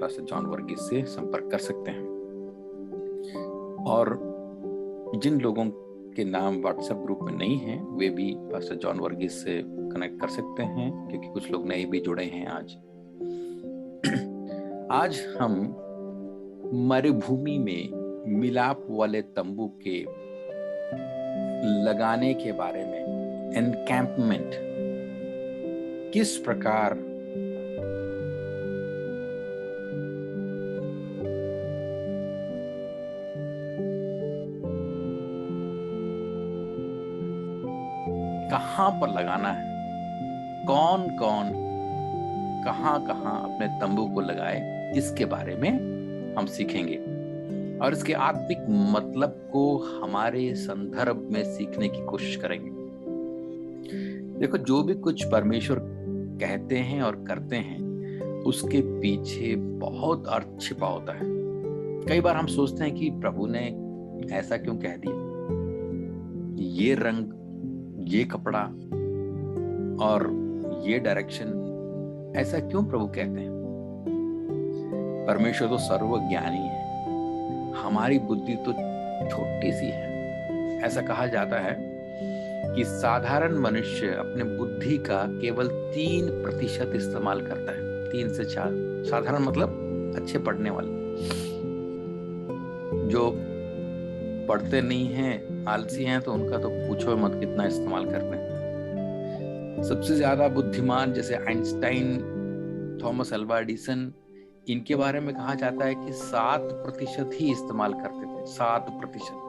Pastor John Varghese से संपर्क कर सकते हैं। और जिन लोगों के नाम व्हाट्सएप ग्रुप में नहीं हैं वे भी पास्टर जॉन वर्गीस से कनेक्ट कर सकते हैं, क्योंकि कुछ लोग नए भी जुड़े हैं आज हम मरुभूमि में मिलाप वाले तंबू के लगाने के बारे में, एनकैंपमेंट किस प्रकार कहां पर लगाना है, कौन कौन कहां कहां अपने तंबू को लगाए, इसके बारे में हम सीखेंगे और इसके आत्मिक मतलब को हमारे संदर्भ में सीखने की कोशिश करेंगे। देखो, जो भी कुछ परमेश्वर कहते हैं और करते हैं उसके पीछे बहुत अर्थ छिपा होता है। कई बार हम सोचते हैं कि प्रभु ने ऐसा क्यों कह दिया, ये रंग, ये कपड़ा और ये डायरेक्शन, ऐसा क्यों प्रभु कहते हैं। परमेश्वर तो सर्वज्ञानी है, हमारी बुद्धि तो छोटी सी है। ऐसा कहा जाता है कि साधारण मनुष्य अपने बुद्धि का केवल 3% इस्तेमाल करता है, 3 से 4। साधारण मतलब अच्छे पढ़ने वाले, जो पढ़ते नहीं हैं, आलसी हैं, तो उनका तो पूछो मत कितना इस्तेमाल करते हैं। सबसे ज्यादा बुद्धिमान जैसे आइंस्टाइन, थॉमस अल्वा एडिसन, इनके बारे में कहा जाता है कि 7% ही इस्तेमाल करते थे। 7%।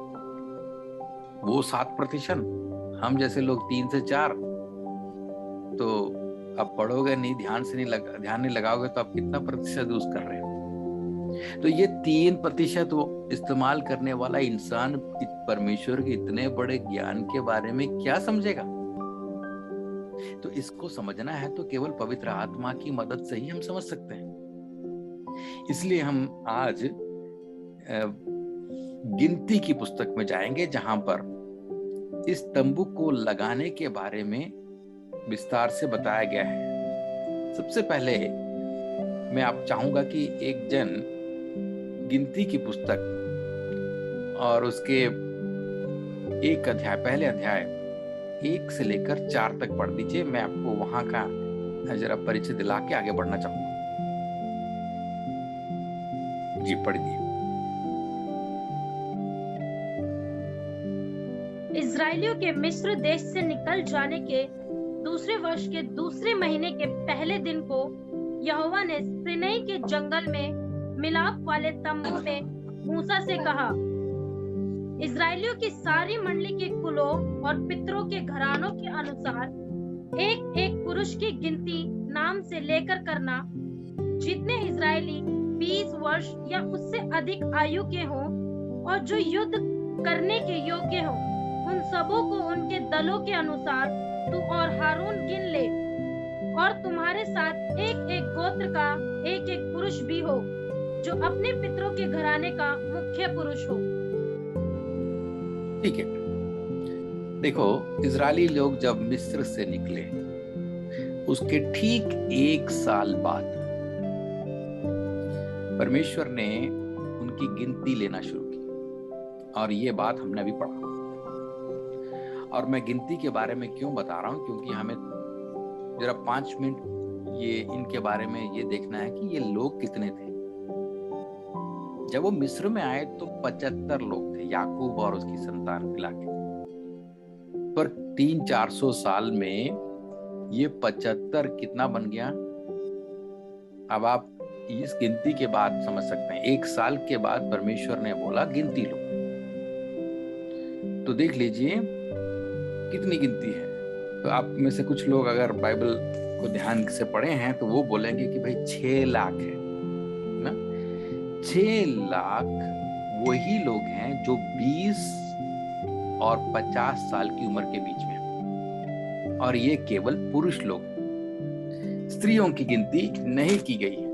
वो 7%, हम जैसे लोग 3 से 4। तो अब पढ़ोगे नहीं, ध्यान नहीं लगाओगे तो आप कितना प्रतिशत यूज कर रहे हो। तो ये 3% वो इस्तेमाल करने वाला इंसान परमेश्वर के इतने बड़े ज्ञान के बारे में क्या समझेगा। तो इसको समझना है तो केवल पवित्र आत्मा की मदद से ही हम समझ सकते हैं। इसलिए हम आज गिनती की पुस्तक में जाएंगे, जहां पर इस तंबू को लगाने के बारे में विस्तार से बताया गया है। सबसे पहले मैं आप चाहूंगा कि एक जन गिनती की पुस्तक और उसके एक अध्याय, पहले अध्याय 1 से लेकर 4 तक पढ़ दीजिए। मैं आपको वहां का जरा परिचय दिला के आगे बढ़ना चाहूंगा। जी पढ़िए। इस्राएलियों के मिस्र देश से निकल जाने के दूसरे वर्ष के दूसरे महीने के पहले दिन को यहोवा ने सीनै के जंगल में मिलाप वाले तंबू में मूसा से कहा, इस्राएलियों की सारी मंडली के कुलों और पितरों के घरानों के अनुसार एक एक पुरुष की गिनती नाम से लेकर करना। जितने इस्राएली 20 वर्ष या उससे अधिक आयु के हों और जो युद्ध करने के योग्य हों, उन सबों को उनके दलों के अनुसार तू और हारून गिन ले। और तुम्हारे साथ एक एक गोत्र का एक एक पुरुष भी हो, जो अपने पितरों के घराने का मुख्य पुरुष हो। ठीक है। देखो, इजरायली लोग जब मिस्र से निकले उसके ठीक 1 साल बाद परमेश्वर ने उनकी गिनती लेना शुरू की, और ये बात हमने अभी पढ़ा। और मैं गिनती के बारे में क्यों बता रहा हूं, क्योंकि हमें जरा 5 मिनट ये इनके बारे में ये देखना है कि ये लोग कितने थे। जब वो मिस्र में आए तो 75 लोग थे, याकूब और उसकी संतान मिला के। पर 300-400 साल में ये 75 कितना बन गया, अब आप इस गिनती के बाद समझ सकते हैं। 1 साल के बाद परमेश्वर ने बोला गिनती लो। तो देख लीजिए कितनी गिनती है। तो आप में से कुछ लोग अगर बाइबल को ध्यान से पढ़े हैं तो वो बोलेंगे कि भाई 6 लाख है ना। 6 लाख वही लोग हैं जो 20 और 50 साल की उम्र के बीच में, और ये केवल पुरुष लोग, स्त्रियों की गिनती नहीं की गई है।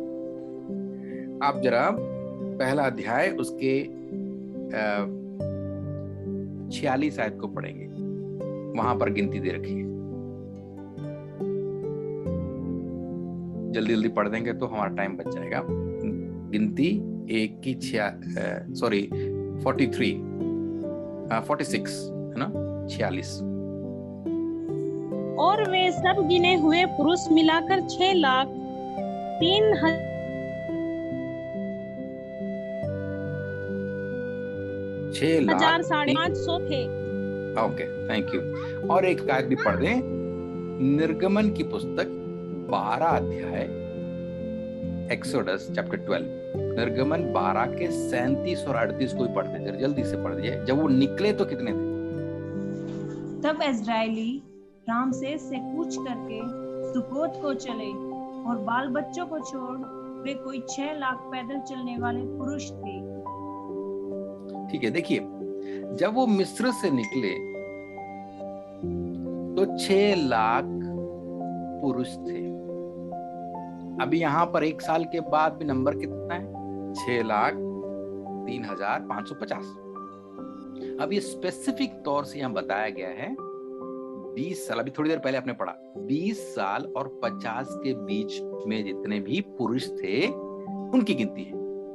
आप जरा पहला अध्याय उसके 46 आयत को पढ़ेंगे, वहां पर गिनती दे रखी है। जल्दी जल्दी पढ़ देंगे तो हमारा टाइम बच जाएगा। गिनती एक की 46 है ना, 46। और वे सब गिने हुए पुरुष मिलाकर 6,03,000 5,500 थे। Okay, thank you. और एक आयत भी पढ़ दें, निर्गमन की पुस्तक 12 अध्याय, एक्सोडस चैप्टर 12, निर्गमन 12 के 37 और 38 को भी पढ़ते, जल्दी से पढ़ दिए। जब वो निकले तो कितने थे? तब इजरायली रामसेस से कूच करके सुकोत को चले, और बाल बच्चों को छोड़ वे कोई 6 लाख पैदल चलने वाले पुरुष थे। ठीक है, देखिए, जब वो मिस्र से निकले तो 6 लाख पुरुष थे। अभी यहाँ पर 1 साल के बाद भी नंबर कितना है? 6,03,550। अब ये स्पेसिफिक तौर से यहाँ बताया गया है 20 साल, अभी थोड़ी देर पहले आपने पढ़ा, 20 साल और 50 के बीच में जितने भी पुरुष थे उनकी गिनती है।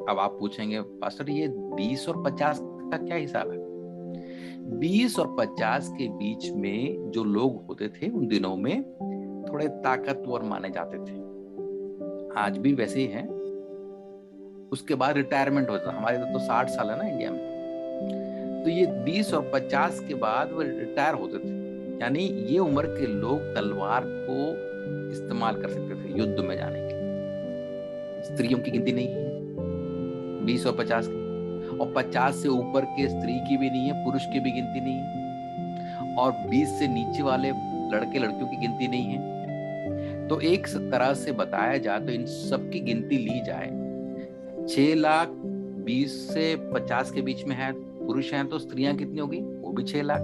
अब आप पूछेंगे, पास्टर ये 20 और 50 का क्या हिसाब है? 20 और 50 के बीच में जो लोग होते थे उन दिनों में थोड़े ताकतवर माने जाते थे, आज भी वैसे ही है। उसके बाद रिटायरमेंट होता, हमारे तो 60 साल है ना इंडिया में, तो ये 20 और 50 के बाद वो रिटायर होते थे, यानी ये उम्र के लोग तलवार को इस्तेमाल कर सकते थे युद्ध में जाने के। स्त्रियों की गिनती नहीं है 20 और 50 की, और 50 से ऊपर के स्त्री की भी नहीं है, पुरुष की भी गिनती नहीं है, और 20 से नीचे वाले लड़के लड़कियों की गिनती नहीं है। तो एक तरह से बताया जाए तो इन सब की गिनती ली जाए, 6 लाख 20 से 50 के बीच में है पुरुष हैं, तो स्त्रियां कितनी होगी? वो भी 6 लाख।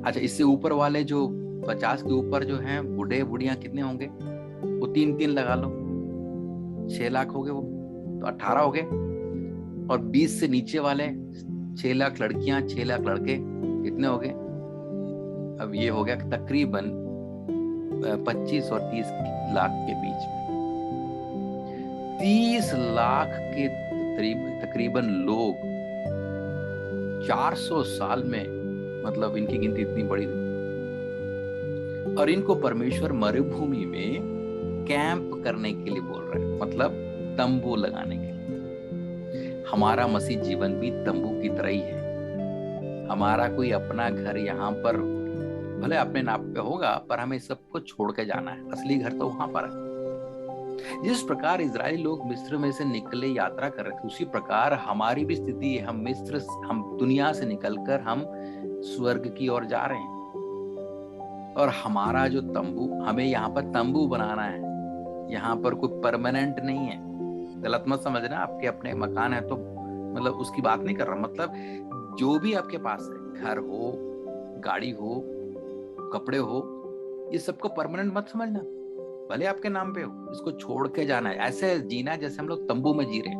अच्छा, इससे ऊपर वाले जो 50 के ऊपर जो हैं बूढ़े बुढ़ियां कितने होंगे? वो 3 लगा लो, 6 लाख हो गए, वो तो 18 हो गए। और 20 से नीचे वाले 6 लाख लड़कियां, 6 लाख लड़के कितने हो गए? अब ये हो गया तकरीबन 25 और 30 लाख के बीच में। 30 लाख के तकरीबन लोग 400 साल में, मतलब इनकी गिनती इतनी बड़ी थी। और इनको परमेश्वर मरुभूमि में कैंप करने के लिए बोल रहे हैं, मतलब तंबू लगाने के लिए। हमारा मसीह जीवन भी तंबू की तरह ही है। हमारा कोई अपना घर यहाँ पर भले अपने नाप पे होगा, पर हमें सबको छोड़ के जाना है, असली घर तो वहां पर है। जिस प्रकार इजरायली लोग मिस्र में से निकले यात्रा कर रहे थे, उसी प्रकार हमारी भी स्थिति है। हम दुनिया से निकलकर हम स्वर्ग की ओर जा रहे हैं। और हमारा जो तंबू, हमें यहाँ पर तंबू बनाना है, यहाँ पर कोई परमानेंट नहीं है। गलत मत समझना, आपके अपने मकान है तो मतलब उसकी बात नहीं कर रहा, मतलब जो भी आपके पास है, घर हो, गाड़ी हो, कपड़े हो, ये सबको परमानेंट मत समझना, भले आपके नाम पे हो, इसको छोड़ के जाना है। ऐसे जीना जैसे हम लोग तंबू में जी रहे हैं।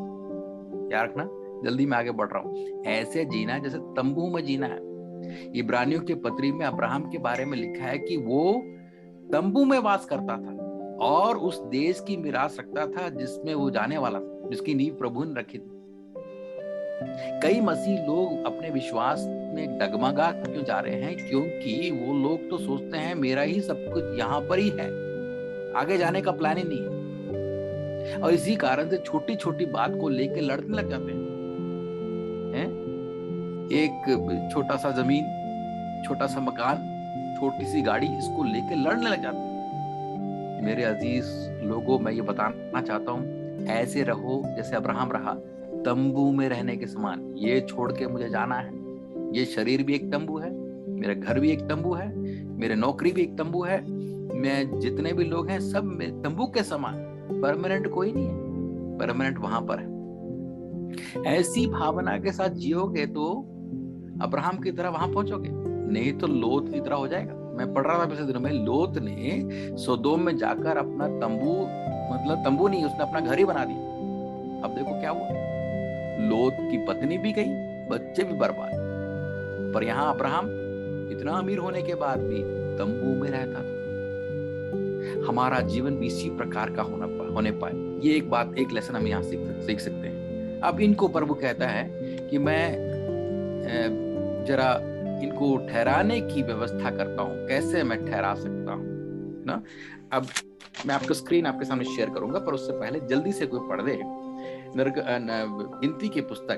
याद रखना, जल्दी मैं आगे बढ़ रहा हूँ। ऐसे जीना जैसे तंबू में जीना है। इब्रानियों के पत्री में अब्राहम के बारे में लिखा है कि वो तंबू में वास करता था और उस देश की मिरास रखता था जिसमें वो जाने वाला, जिसकी नींव प्रभु ने रखी थी। कई मसीह लोग अपने विश्वास में डगमगा क्यों जा रहे हैं? क्योंकि वो लोग तो सोचते हैं मेरा ही सब कुछ यहाँ पर ही है, आगे जाने का प्लान ही नहीं है, और इसी कारण से छोटी छोटी बात को लेकर लड़ने लग जाते हैं। एक छोटा सा जमीन, छोटा सा मकान, छोटी सी गाड़ी, इसको लेकर लड़ने लग जाते हैं। मेरे अजीज लोगों, मैं ये बताना चाहता हूँ, ऐसे रहो जैसे अब्राहम रहा, तंबू में रहने के समान। ये छोड़ के मुझे जाना है। ये शरीर भी एक तंबू है, मेरा घर भी एक तंबू है, मेरे नौकरी भी एक तंबू है, मैं जितने भी लोग हैं सब में तंबू के समान। परमानेंट कोई नहीं है, परमानेंट वहां पर है। ऐसी भावना के साथ जियोगे तो अब्राहम की तरह वहां पहुंचोगे, नहीं तो लोत की तरह हो जाएगा। मैं पढ़ रहा था पिछले दिनों में, लोत ने सोदोम में जाकर अपना तंबू, मतलब तंबू नहीं, उसने अपना घर ही बना दिया। अब देखो क्या हुआ, लोत की पत्नी भी गई, बच्चे भी बर्बाद। पर यहाँ अब्राहम इतना अमीर होने के बाद भी तंबू में रहता था। हमारा जीवन भी इसी प्रकार का होने पाए। ये एक बात, एक लेसन हम यहाँ सीख सकते हैं। अब इनको प्रभु कहता है कि मैं जरा इनको ठहराने की व्यवस्था करता हूँ। कैसे मैं ठहरा सकता हूँ ना। अब मैं आपको स्क्रीन आपके सामने शेयर करूंगा, पर उससे पहले जल्दी से कोई पढ़ दे गिनती की पुस्तक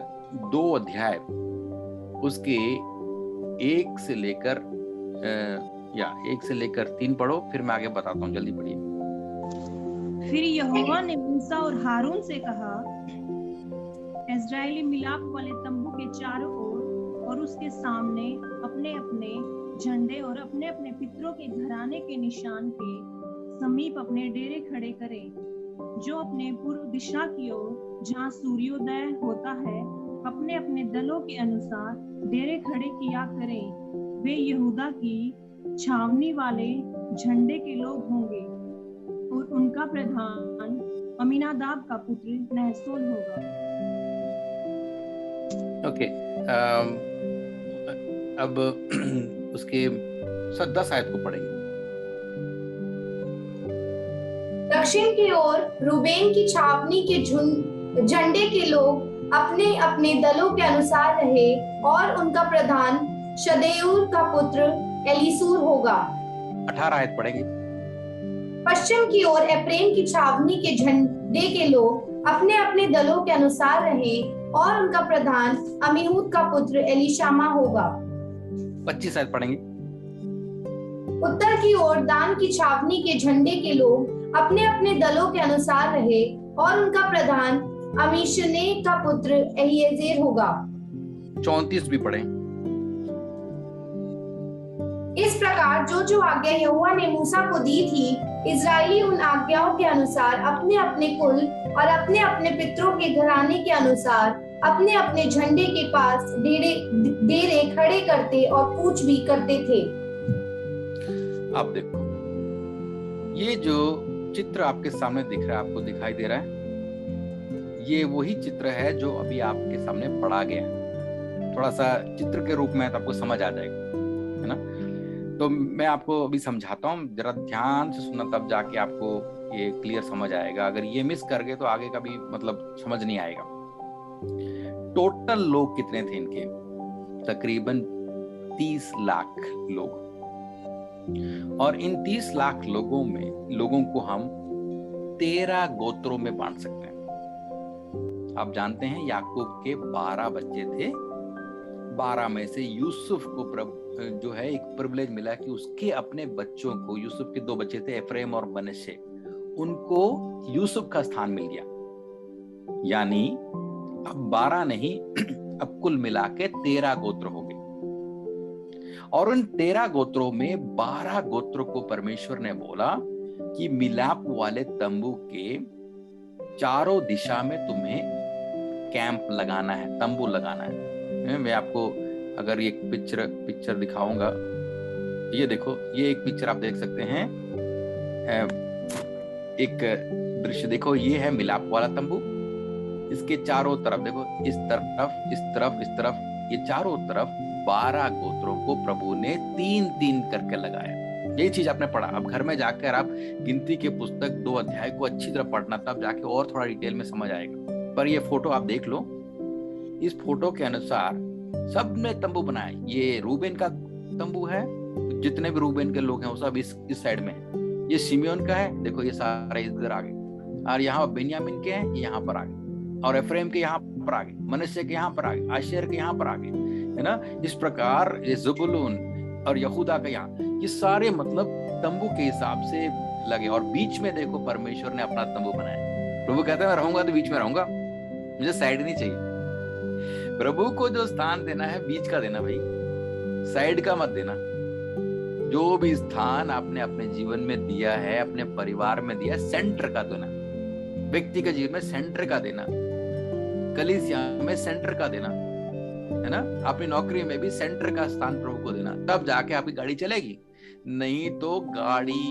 2 अध्याय उसके 1 से लेकर 3 पढ़ो, फिर मैं आगे बताता हूँ। जल्दी पढ़िए। फिर यहोवा ने मूसा और हारून से कहा, इस्राएली मिलाप वाले तंबू के चारों ओर और उसके सामने अपने अपने झंडे और अपने अपने पितरों के घराने के निशान के समीप अपने डेरे खड़े करें, जो अपने पूर्व दिशा की ओर जहाँ सूर्योदय होता है अपने अपने दलों के अनुसार डेरे खड़े किया करें। वे यहूदा की छावनी वाले झंडे के लोग होंगे और उनका प्रधान अमीनादाब का पुत्र नहशोन होगा। ओके, अब उसके 10 आयत को पढ़ेंगे। दक्षिण की ओर रूबेन की छावनी के झंडे के लोग अपने अपने दलों के अनुसार रहे और उनका प्रधान शदेऊर का पुत्र एलीसूर होगा। 18 आयत पढ़ेंगे। पश्चिम की ओर एप्रेम की छावनी के झंडे के लोग अपने अपने दलों के अनुसार रहे और उनका प्रधान अमीहूद का पुत्र एलीशामा होगा। 25 आयत पढ़ेंगे। उत्तर की ओर दान की छावनी के झंडे के लोग अपने अपने दलों के अनुसार रहे और उनका प्रधान अमीशने का पुत्र एलीएजेर होगा। 34 भी पढ़ें। इस प्रकार जो आज्ञा यहोवा ने मूसा को दी थी, इजरायली उन आज्ञाओं के अनुसार अपने अपने कुल और अपने अपने पितरों के घराने के अनुसार अपने अपने झंडे के पास डेरे खड़े करते और कूच भी करते थे। आप देखो, ये जो चित्र आपके सामने दिख रहा है, आपको दिखाई दे रहा है, ये वही चित्र है जो अभी आपके सामने पढ़ा गया है। थोड़ा सा चित्र के रूप में तो आपको समझ आ जाएगा, है ना। तो मैं आपको अभी समझाता हूँ, जरा ध्यान से सुनना, तब जाके आपको ये क्लियर समझ आएगा। अगर ये मिस कर गए तो आगे का भी मतलब समझ नहीं आएगा। टोटल लोग कितने थे इनके? तकरीबन 30 लाख लोग। और इन 30 लाख लोगों को हम 13 गोत्रों में बांट सकते हैं। आप जानते हैं याकूब के 12 बच्चे थे। 12 में से यूसुफ को जो है एक प्रिविलेज मिला कि उसके अपने बच्चों को, यूसुफ के 2 बच्चे थे एफ्रेम और मनश्शे, उनको यूसुफ का स्थान मिल गया। यानी अब 12 नहीं, अब कुल मिला के 13 गोत्र हो गए। और उन 13 गोत्रों में 12 गोत्रों को परमेश्वर ने बोला कि मिलाप वाले तंबू के चारों दिशा में तुम्हें कैंप लगाना है, तंबू लगाना है। मैं आपको अगर ये पिक्चर दिखाऊंगा, ये देखो, ये एक पिक्चर आप देख सकते हैं। एक दृश्य देखो, ये है मिलाप वाला तंबू। इसके चारों तरफ देखो, इस तरफ, इस तरफ, इस तरफ, ये चारों तरफ 12 गोत्रों को प्रभु ने 3-3 करके लगाया। यही चीज आपने पढ़ा। अब घर में जाकर आप गिनती के पुस्तक 2 अध्याय को अच्छी तरह पढ़ना, तब जाके और थोड़ा डिटेल में समझ आएगा। पर ये फोटो आप देख लो, इस फोटो के अनुसार सब ने तंबू बनाया। ये रूबेन का तंबू है, जितने भी रूबेन के लोग हैं वो सब इस साइड में है। ये सिमियोन का है, देखो ये सारे इधर आ गए। और यहाँ बेन्यामीन के हैं, ये यहाँ पर आ गए। और एफ्रेम के यहाँ पर आ गए, मनश्शे के यहाँ पर आ गए, आशेर के यहाँ पर आ गए, है ना। इस प्रकार ये ज़बूलून और यहूदा का यहाँ, ये सारे मतलब तंबू के हिसाब से लगे। और बीच में देखो परमेश्वर ने अपना तंबू बनाया। प्रभु कहते हैं मैं रहूंगा तो बीच में रहूंगा, मुझे साइड नहीं चाहिए। प्रभु को जो स्थान देना है बीच का देना भाई, साइड का मत देना। जो भी स्थान आपने अपने जीवन में दिया है, अपने परिवार में दिया, सेंटर का देना। व्यक्ति के जीवन में सेंटर का देना, कलीसिया में सेंटर का देना, है ना। अपनी नौकरी में भी सेंटर का स्थान प्रभु को देना, तब जाके आपकी गाड़ी चलेगी। नहीं तो गाड़ी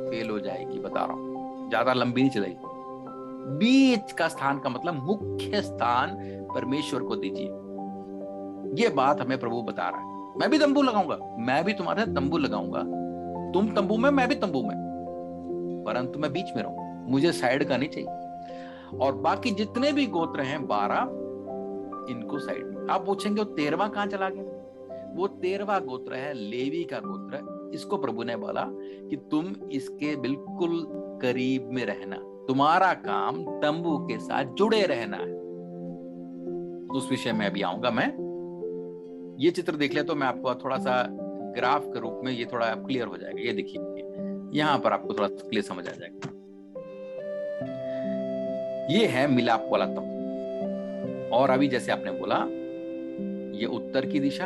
फेल हो जाएगी, बता रहा हूं, ज्यादा लंबी नहीं चलेगी। बीच का स्थान का मतलब मुख्य स्थान परमेश्वर को दीजिए। ये बात हमें प्रभु बता रहा है। मैं भी तंबू लगाऊंगा, मैं भी तुम्हारे साथ तंबू लगाऊंगा, तुम तंबू में, मैं भी तंबू में। परंतु मैं बीच में रहूं, मुझे साइड का नहीं चाहिए। और बाकी जितने भी गोत्र हैं 12, इनको साइड में। आप पूछेंगे वो 13वां कहां चला गया? वो 13वां गोत्र है लेवी का गोत्र। इसको प्रभु ने बोला कि तुम इसके बिल्कुल करीब में रहना, तुम्हारा काम तंबू के साथ जुड़े रहना है। उस विषय में अभी आऊंगा मैं। ये चित्र देख ले तो मैं आपको थोड़ा सा ग्राफ के रूप में ये थोड़ा क्लियर हो जाएगा। ये देखिए, यहां पर आपको थोड़ा क्लियर समझ आ जाएगा। ये है मिलाप वाला तंबू। और अभी जैसे आपने बोला, ये उत्तर की दिशा,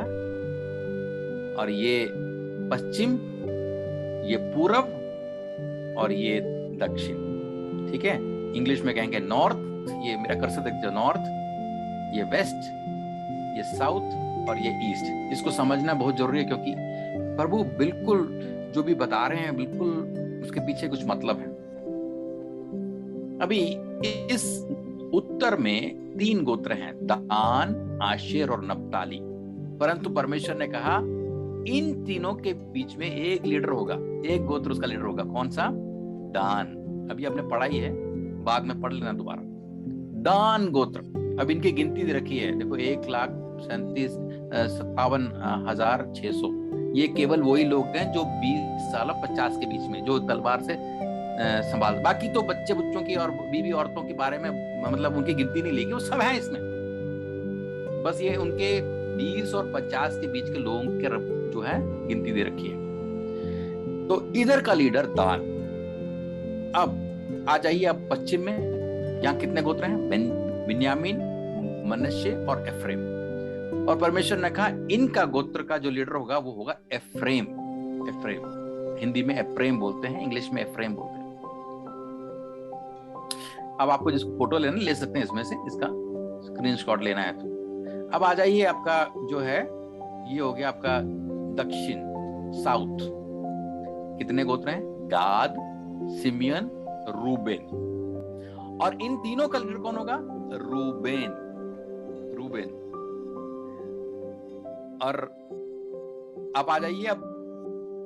और ये पश्चिम, ये पूरब, और ये दक्षिण। ठीक है, इंग्लिश में कहेंगे नॉर्थ। ये मेरा कर्सर देख जो नॉर्थ, ये वेस्ट, ये साउथ, और ये ईस्ट। इसको समझना बहुत जरूरी है, क्योंकि प्रभु बिल्कुल जो भी बता रहे हैं बिल्कुल उसके पीछे कुछ मतलब है। अभी इस उत्तर में 3 गोत्र हैं, दान, आशेर और नप्ताली। परंतु परमेश्वर ने कहा इन तीनों के बीच में एक लीडर होगा, एक गोत्र उसका लीडर होगा। कौन सा? दान। अभी आपने पढ़ाई है, बाद में पढ़ लेना दोबारा। दान गोत्र। अब इनकी गिनती दे रखी है, देखो 1,57,600। ये केवल वही लोग हैं जो 20 साल और 50 के बीच में, जो तलवार से संभाल। बाकी तो बच्चों की और बीवी औरतों के बारे में मतलब उनकी गिनती नहीं लेगी, वो सब है इसमें। बस ये उनके 20 और 50 के बीच के लोगों के जो है गिनती दे रखी है। तो इधर का लीडर दान। अब आ जाइए अब पश्चिम में, यहाँ कितने गोत्र हैं? बिन्यामीन, मनश्शे और एफ्रेम। और परमेश्वर ने कहा इनका गोत्र का जो लीडर होगा वो होगा एफ्रेम। एफ्रेम हिंदी में एफ्रेम बोलते हैं, इंग्लिश में एफ्रेम बोलते हैं। अब आपको जिसको फोटो लेना ले सकते हैं इसमें से, इसका स्क्रीनशॉट लेना है तो। अब आ जाइए, आपका जो है ये हो गया आपका दक्षिण, साउथ। कितने गोत्र हैं? गाद, सिमियन, रूबेन। और इन तीनों का लीडर कौन होगा? रूबेन। रूबेन। और अब आ जाइए अब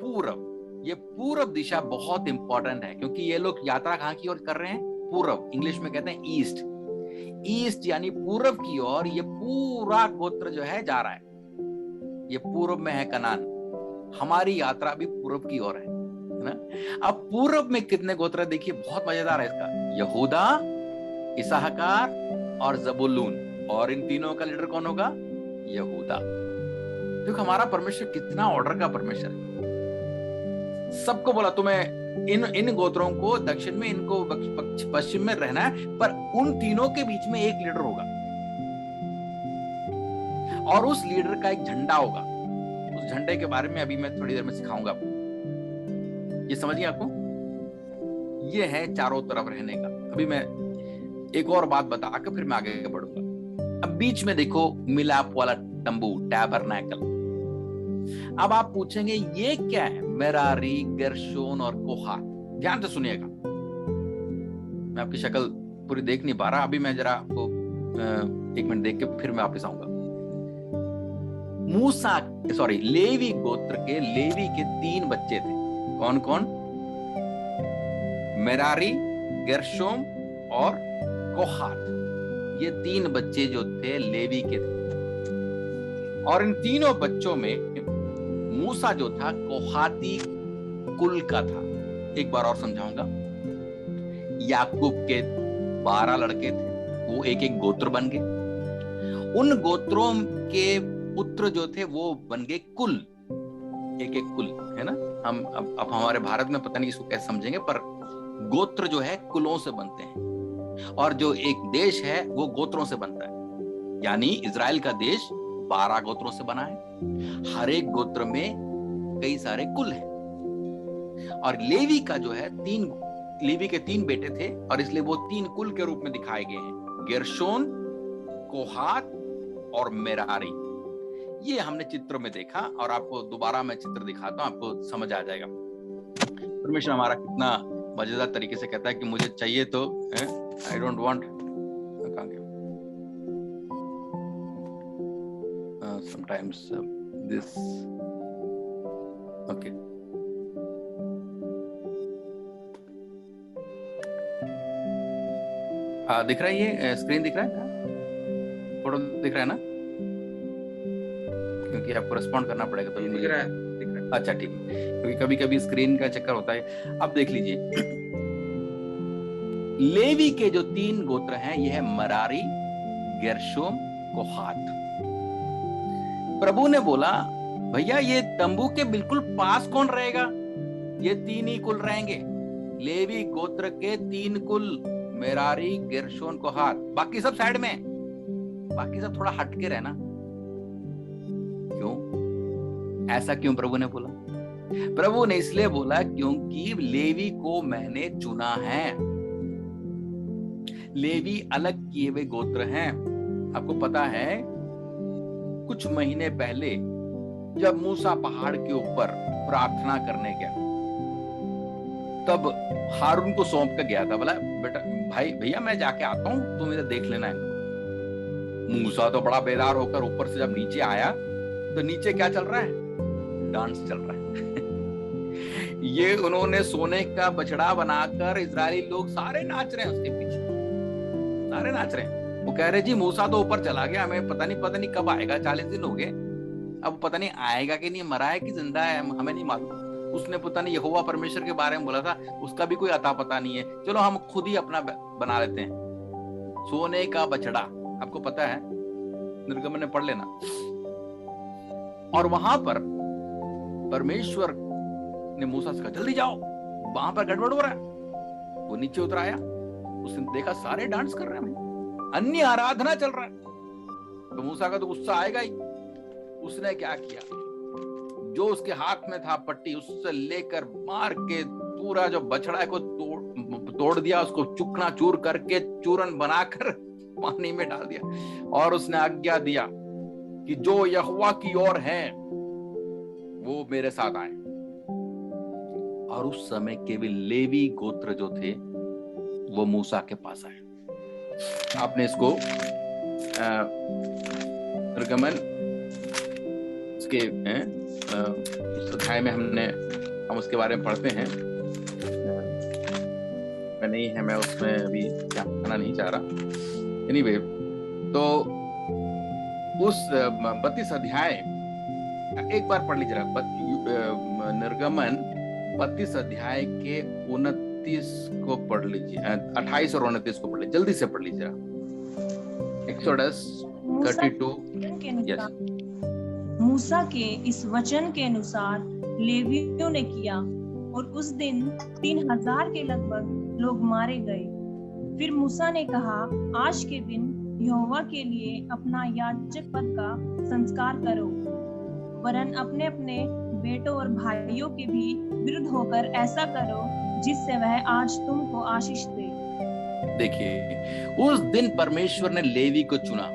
पूरब। ये पूरब दिशा बहुत इंपॉर्टेंट है, क्योंकि ये लोग यात्रा कहां की ओर कर रहे हैं? पूरब। इंग्लिश में कहते हैं ईस्ट। ईस्ट यानी पूरब की ओर ये पूरा गोत्र जो है जा रहा है। ये पूरब में है कनान। हमारी यात्रा भी पूरब की ओर है ना। अब पूरब में कितने गोत्र? देखिए बहुत मजेदार है इसका। यहूदा, इसहाकार और जबूलून। और इन तीनों का लीडर कौन होगा? यहूदा। देखो हमारा परमेश्वर कितना ऑर्डर का परमेश्वर है। सबको बोला तुम्हें इन गोत्रों को दक्षिण में, इनको पश्चिम में रहना है, पर उन तीनों के बीच में एक लीडर होगा और उस लीडर का एक झंडा होगा। उस झंडे के बारे में अभी मैं थोड़ी देर में सिखाऊंगा आपको। ये समझिए आपको, ये है चारों तरफ रहने का। अभी मैं एक और बात बता के फिर मैं आगे बढ़ूंगा। अब बीच में देखो मिलाप वाला तंबू, टैबरनैकल। अब आप पूछेंगे ये क्या है? मेरारी, गेर्शोन और कोहात। ध्यान से सुनिएगा, मैं आपकी शक्ल पूरी देख नहीं पा रहा। अभी मैं जरा आपको 1 मिनट देख के फिर मैं वापस आऊंगा। लेवी गोत्र के लेवी के 3 बच्चे थे। कौन कौन? मेरारी, गेर्शोम और कोहात। ये 3 बच्चे जो थे लेवी के थे। और इन तीनों बच्चों में मूसा जो था कोहाती कुल का था। एक बार और समझाऊंगा। याकूब के 12 लड़के थे, वो एक एक गोत्र बन गए। उन गोत्रों के पुत्र जो थे वो बन गए कुल, एक एक कुल, है ना। हम अब हमारे भारत में पता नहीं इसको कैसे समझेंगे, पर गोत्र जो है कुलों से बनते हैं, और जो एक देश है वो गोत्रों से बनता है। यानी इजराइल का देश 12 गोत्रों से बना है। हर एक गोत्र में कई सारे कुल हैं। और लेवी का जो है लेवी के 3 बेटे थे, और इसलिए वो 3 कुल के रूप में दिखाए गए हैं, गेर्शोन, कोहात और मेरारी। ये हमने चित्र में देखा, और आपको दोबारा मैं चित्र दिखाता हूं, आपको समझ आ जाएगा। परमेश्वर हमारा कितना मजेदार तरीके से कहता है कि मुझे चाहिए तो I don't want sometimes this okay दिख रहा है, ये स्क्रीन दिख रहा है, फोटो दिख रहा है ना, क्योंकि आपको रिस्पॉन्ड करना पड़ेगा तो दिख रहा है। अच्छा ठीक है, क्योंकि कभी कभी स्क्रीन का चक्कर होता है। अब देख लीजिए, लेवी के जो 3 गोत्र हैं, यह है मरारी, गेर्शोम, कोहात। प्रभु ने बोला, भैया ये तंबू के बिल्कुल पास कौन रहेगा? ये 3 ही कुल रहेंगे, लेवी गोत्र के 3 कुल, मेरारी, गेर्शोन, कोहात। बाकी सब साइड में, बाकी सब थोड़ा हटके रहना। क्यों ऐसा, क्यों प्रभु ने बोला? प्रभु ने इसलिए बोला क्योंकि लेवी को मैंने चुना है। लेवी अलग किए हुए गोत्र हैं। आपको पता है, कुछ महीने पहले जब मूसा पहाड़ के ऊपर प्रार्थना करने गया, तब हारून को सौंप कर गया था, बोला बेटा भाई भैया मैं जाके आता हूं, तुम इधर देख लेना इनको। मूसा तो बड़ा बेदार होकर ऊपर से जब नीचे आया तो नीचे क्या चल रहा है? डांस चल रहा है। ये उन्होंने सोने का बछड़ा बनाकर इजरायली लोग सारे नाच रहे हैं, उसके पीछे सारे नाच रहे हैं। वो कह रहे जी मूसा तो ऊपर चला गया, हमें पता नहीं कब आएगा, 40 दिन हो गए, अब पता नहीं आएगा कि नहीं, मरा है कि जिंदा है, हमें नहीं मालूम। उसने पता नहीं यहोवा परमेश्वर के बारे में बोला था, उसका भी कोई अता पता नहीं है, चलो हम खुद ही अपना बना लेते हैं। सोने का बछड़ा, आपको पता है, निर्गमन में पढ़ लेना। और वहां पर परमेश्वर ने मूसा से कहा जल्दी जाओ, वहां पर गड़बड़ हो रहा है। वो नीचे उतर आया, उसने देखा सारे डांस कर रहे हैं, अन्य आराधना चल रहा है। तो मूसा का तो गुस्सा आएगा ही। उसने क्या किया, जो उसके हाथ में था पट्टी, उससे लेकर मार के पूरा जो बछड़ा को तोड़ दिया, उसको चूकना चूर करके चूरन बनाकर पानी में डाल दिया। और उसने आज्ञा दिया कि जो यहोवा की ओर है वो मेरे साथ आए। और उस समय केवल लेवी गोत्र जो थे वो मूसा के पास आए। आपने इसको निर्गमन इसके अध्याय में हम उसके बारे में पढ़ते हैं। मैं नहीं है, मैं उसमें अभी जाना नहीं चाह रहा। एनीवे, तो उस 32 अध्याय एक बार पढ़ लीजिए, निर्गमन 32 अध्याय के 29 को पढ़ लीजिए, 28 और 29 को पढ़ लीजिए, जल्दी से पढ़ लीजिए। एक्सोडस 32। मूसा के इस वचन के अनुसार लेवियों ने किया, और उस दिन 3000 के लगभग लोग मारे गए। फिर मूसा ने कहा, आज के दिन यहोवा के लिए अपना याजक पद का संस्कार करो, वरन अपने अपने बेटों और भाइयों के भी विरुद्ध होकर ऐसा करो जिससे वह आज तुमको आशीष दे। देखिए, उस दिन परमेश्वर ने लेवी को चुना,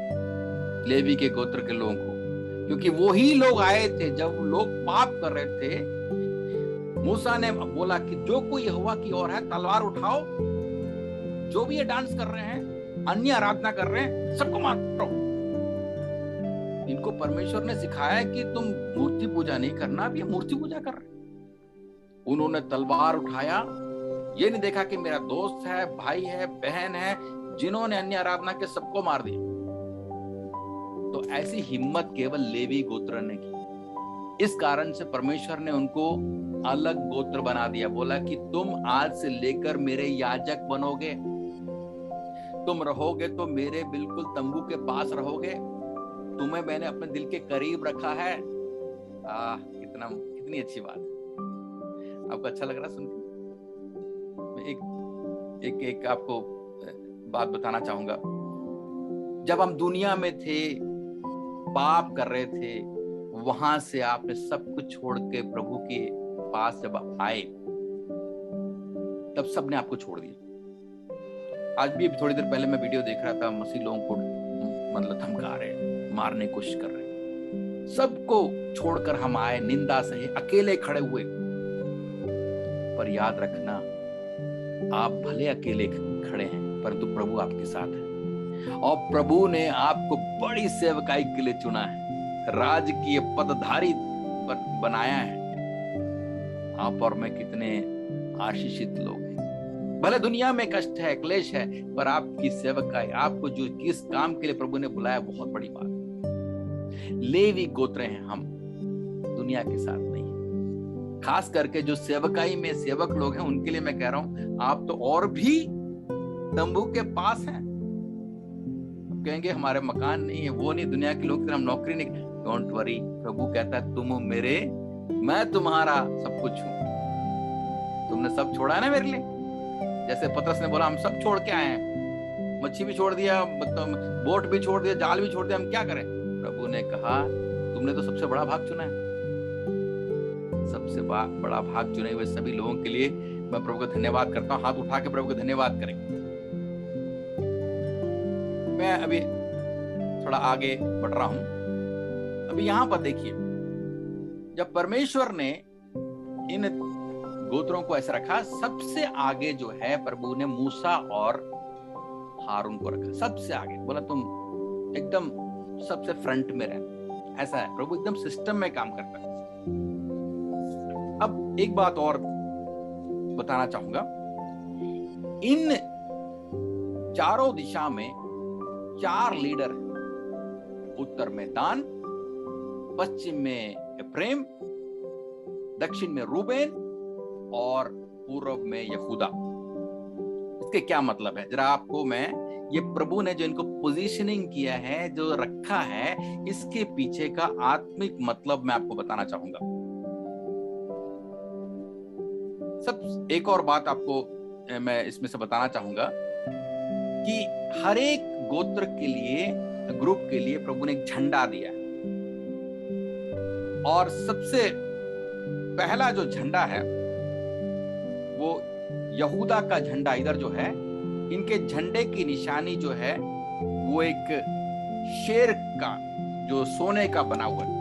लेवी के गोत्र के लोगों को, क्योंकि वही लोग आए थे जब लोग पाप कर रहे थे। मूसा ने बोला कि जो कोई यहोवा की ओर है तलवार उठाओ, जो भी ये डांस कर रहे हैं, अन्य आराधना कर रहे हैं, सबको मारो। इनको परमेश्वर ने सिखाया कि तुम मूर्ति पूजा नहीं करना, अब ये मूर्ति पूजा कर रहे हैं। उन्होंने तलवार उठाया, ये नहीं देखा कि मेरा दोस्त है, भाई है, बहन है, जिन्होंने अन्य आराधना के सबको मार दिया। तो ऐसी हिम्मत केवल लेवी गोत्र ने की। इस कारण से परमेश्वर ने उनको अलग गोत्र बना दिया, बोला कि तुम आज से लेकर मेरे याजक बनोगे, तुम रहोगे तो मेरे बिल्कुल तंबू के पास रहोगे, तुम्हें मैंने अपने दिल के करीब रखा है। कितनी अच्छी बात है। आपको अच्छा लग रहा सुन के? मैं एक आपको बात बताना चाहूंगा। जब हम दुनिया में थे, पाप कर रहे थे, वहां से आपने सब कुछ छोड़ के प्रभु के पास जब आए, तब सबने आपको छोड़ दिया। आज भी थोड़ी देर पहले मैं वीडियो देख रहा था, मसीह लोगों को मतलब धमका रहे, मारने की कोशिश कर रहे। सबको छोड़कर हम आए, निंदा सहे, अकेले खड़े हुए। पर याद रखना, आप भले अकेले खड़े हैं, परंतु प्रभु आपके साथ है। और प्रभु ने आपको बड़ी सेवकाई के लिए चुना है, राजकीय पदधारी बनाया है। आप और मैं कितने आशीषित लोग हैं। भले दुनिया में कष्ट है, क्लेश है, पर आपकी सेवकाई, आपको जो किस काम के लिए प्रभु ने बुलाया, बहुत बड़ी बात है। लेवी गोत्र हैं हम, दुनिया के साथ नहीं है। खास करके जो सेवकाई में सेवक लोग हैं, उनके लिए मैं कह रहा हूं, आप तो और भी तंबू के पास हैं। अब कहेंगे हमारे मकान नहीं है, वो नहीं, दुनिया के लोग, हम नौकरी नहीं। डोंट वरी, प्रभु कहता है तुम मेरे, मैं तुम्हारा सब कुछ हूं। तुमने सब छोड़ा है ना मेरे लिए। जैसे पतरस ने बोला, हम सब छोड़ के आए हैं, मच्छी भी छोड़ दिया, बोट भी छोड़ दिया, जाल भी छोड़ दिया, हम क्या करें। प्रभु ने कहा तुमने तो सबसे बड़ा भाग चुना है। सबसे बड़ा भाग चुने हुए सभी लोगों के लिए मैं प्रभु का धन्यवाद करता हूँ। हाथ उठा के प्रभु का धन्यवाद करेंगे। मैं अभी थोड़ा आगे बढ़ रहा हूं। अभी यहां पर देखिए, जब परमेश्वर ने इन गोत्रों को ऐसा रखा, सबसे आगे जो है प्रभु ने मूसा और हारून को रखा। सबसे आगे बोला तुम एकदम सबसे फ्रंट में रहना। ऐसा है, प्रभु एकदम सिस्टम में काम करता है। अब एक बात और बताना चाहूंगा, इन चारों दिशा में 4 लीडर हैं। उत्तर में दान, पश्चिम में एफ्रेम, दक्षिण में रूबेन और पूर्व में यहूदा। इसके क्या मतलब है, जरा आपको मैं, ये प्रभु ने जो इनको पोजीशनिंग किया है, जो रखा है, इसके पीछे का आत्मिक मतलब मैं आपको बताना चाहूंगा। सब एक और बात आपको मैं इसमें से बताना चाहूंगा कि हर एक गोत्र के लिए, ग्रुप के लिए प्रभु ने एक झंडा दिया है। और सबसे पहला जो झंडा है वो यहूदा का झंडा इधर जो है, इनके झंडे की निशानी जो है वो एक शेर का, जो सोने का बना हुआ है,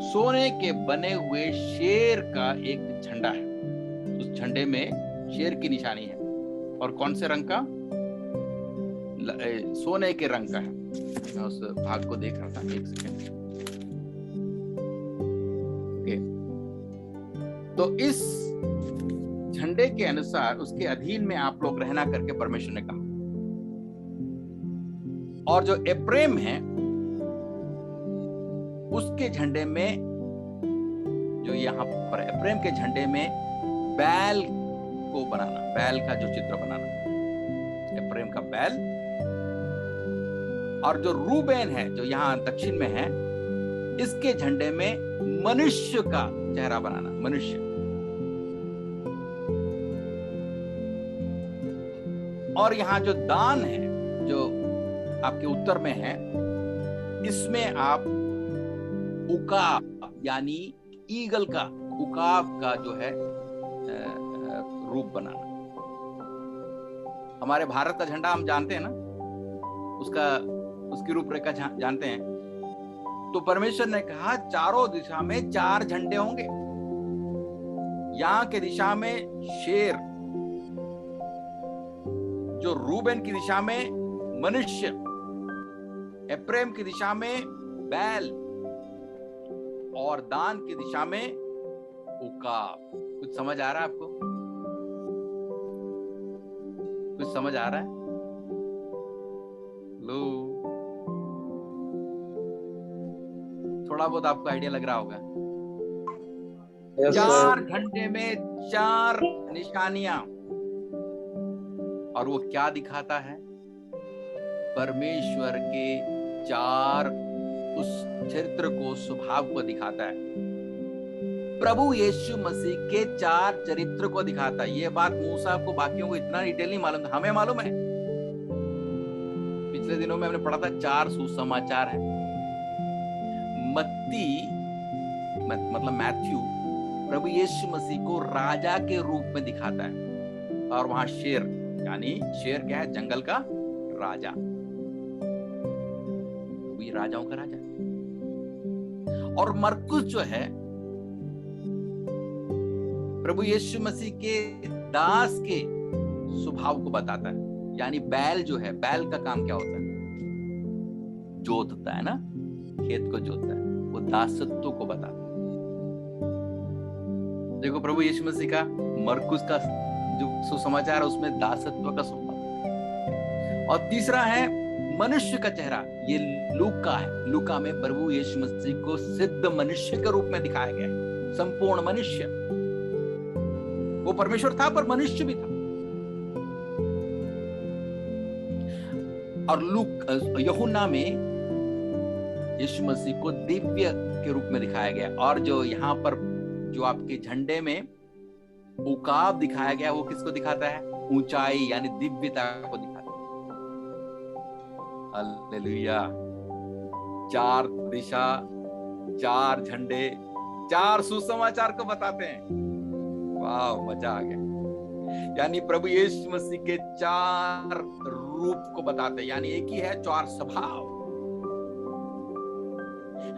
सोने के बने हुए शेर का एक झंडा है। उस झंडे में शेर की निशानी है। और कौन से रंग का? सोने के रंग का है। मैं उस भाग को देख रहा था, एक सेकंड। ओके, तो इस झंडे के अनुसार उसके अधीन में आप लोग रहना करके परमेश्वर ने कहा। और जो एफ्रेम है उसके झंडे में, जो यहां पर एफ्रेम के झंडे में बैल को बनाना, बैल का जो चित्र बनाना, एफ्रेम का बैल। और जो रूबेन है जो यहां दक्षिण में है, इसके झंडे में मनुष्य का चेहरा बनाना, मनुष्य। और यहां जो दान है जो आपके उत्तर में है, इसमें आप उकाब यानी ईगल का, उकाब का जो है रूप बनाना। हमारे भारत का झंडा हम जानते हैं ना, उसकी रूपरेखा जानते हैं। तो परमेश्वर ने कहा चारों दिशा में 4 झंडे होंगे। यहां के दिशा में शेर, जो रूबेन की दिशा में मनुष्य, एफ्रेम की दिशा में बैल और दान की दिशा में उकाब। कुछ समझ आ रहा है आपको? कुछ समझ आ रहा है? लो, थोड़ा बहुत आपको आइडिया लग रहा होगा। 4 झंडे में 4 निशानियां। और वो क्या दिखाता है? परमेश्वर के 4 उस चरित्र को, स्वभाव को दिखाता है। प्रभु यीशु मसीह के 4 चरित्र को दिखाता है। ये बात मूसा को, बाकियों को इतना डिटेल नहीं मालूम था, हमें मालूम है। पिछले दिनों में हमने पढ़ा था 4 सुसमाचार है। मत्ती मतलब मैथ्यू प्रभु यीशु मसीह को राजा के रूप में दिखाता है। और वहां शेर, यानी शेर क्या है? जंगल का राजा। ये राजाओं का राजा। और मरकुस जो है प्रभु यीशु मसीह के दास के स्वभाव को बताता है। यानी बैल जो है, बैल का काम क्या होता है? जोतता है ना, खेत को जोतता है। वो दासत्व को बताता है। देखो प्रभु यीशु मसीह का मरकुस का जो सुसमाचार उसमें दासत्व का स्वभाव। और तीसरा है मनुष्य का चेहरा, ये लूका है। लूका में प्रभु यीशु मसीह को सिद्ध मनुष्य के रूप में दिखाया गया है, संपूर्ण मनुष्य। वो परमेश्वर था पर मनुष्य भी था। और यूहन्ना में यीशु मसीह को दिव्य के रूप में दिखाया गया। और जो यहाँ पर जो आपके झंडे में उकाब दिखाया गया, वो किसको दिखाता है? ऊंचाई यानी दिव्यता को दिखाता है। हालेलुया। 4 दिशा, 4 झंडे, 4 सुसमाचार को बताते हैं। वाह, मजा आ गया। यानी प्रभु यीशु मसीह के 4 रूप को बताते हैं, यानी एक ही है 4 स्वभाव।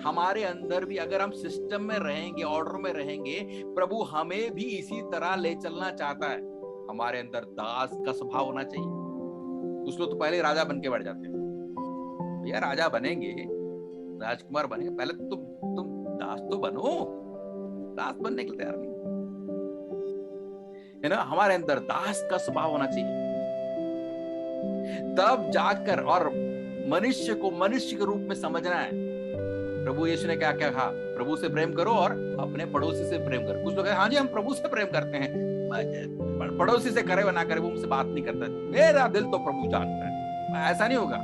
हमारे अंदर भी अगर हम सिस्टम में रहेंगे, ऑर्डर में रहेंगे, प्रभु हमें भी इसी तरह ले चलना चाहता है। हमारे अंदर दास का स्वभाव होना चाहिए। कुछ लोग तो पहले राजा बन के बैठ जाते हैं। भैया राजा बनेंगे, राजकुमार बनेंगे, पहले तो तुम दास तो बनो। दास बनने के लिए तैयार नहीं है ना। हमारे अंदर दास का स्वभाव होना चाहिए, तब जाकर और मनुष्य को मनुष्य के रूप में समझना है। प्रभु यीशु ने क्या क्या कहा? प्रभु से प्रेम करो और अपने पड़ोसी से प्रेम करो। कुछ लोग हाँ जी हम प्रभु से प्रेम करते हैं, पड़ोसी से करे व ना करे वो मुझसे बात नहीं करता। मेरा दिल तो प्रभु जानता है। ऐसा नहीं होगा,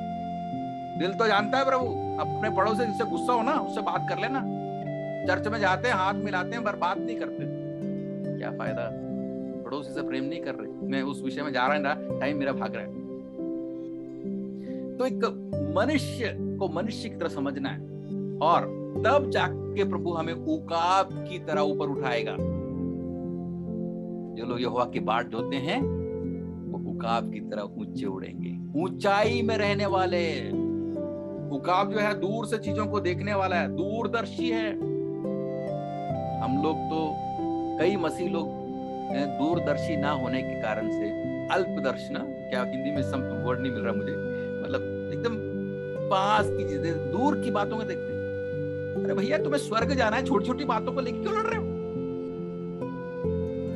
दिल तो जानता है प्रभु। अपने पड़ोसी जिससे गुस्सा हो ना, उससे बात कर लेना। चर्च में जाते हैं, हाथ मिलाते हैं, पर बात नहीं करते, क्या फायदा? पड़ोसी से प्रेम नहीं कर रहे। मैं उस विषय में जा रहा है, टाइम मेरा भाग रहा है। तो एक मनुष्य को मनुष्य की तरह समझना है, और तब जाके प्रभु हमें उकाब की तरह ऊपर उठाएगा। जो लोग यहोवा की बाट जोते हैं वो उकाब की तरह ऊंचे उड़ेंगे। ऊंचाई में रहने वाले। उकाब जो है दूर से चीजों को देखने वाला है, दूरदर्शी है। हम लोग तो कई मसीह लोग दूरदर्शी ना होने के कारण से अल्पदर्शी, ना क्या हिंदी में सम वर्ड नहीं मिल रहा मुझे, मतलब एकदम पास की चीजें, दूर की बातों को देखते हैं। अरे भैया तुम्हें स्वर्ग जाना है, छोटी छोटी बातों को लेकर क्यों लड़ रहे हो?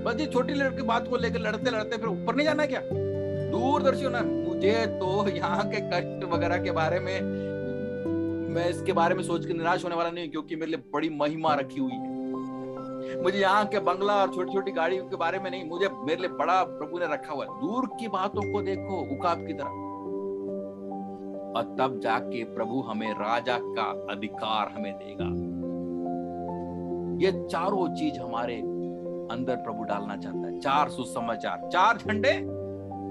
बस ये छोटी लड़की बात को लेकर लड़ते लड़ते फिर ऊपर नहीं जाना क्या? दूरदर्शी होना। मुझे तो यहाँ के कष्ट वगैरह के बारे में, मैं इसके बारे में सोच के निराश होने वाला नहीं, क्योंकि मेरे लिए बड़ी महिमा रखी हुई है। मुझे यहाँ के बंगला और छोटी छोटी गाड़ियों के बारे में नहीं, मुझे मेरे लिए बड़ा प्रभु ने रखा हुआ है। दूर की बातों को देखो उकाब की तरह, और तब जाके प्रभु हमें राजा का अधिकार हमें देगा। ये चारों चीज हमारे अंदर प्रभु डालना चाहता है। 4 सुसमाचार, 4 झंडे,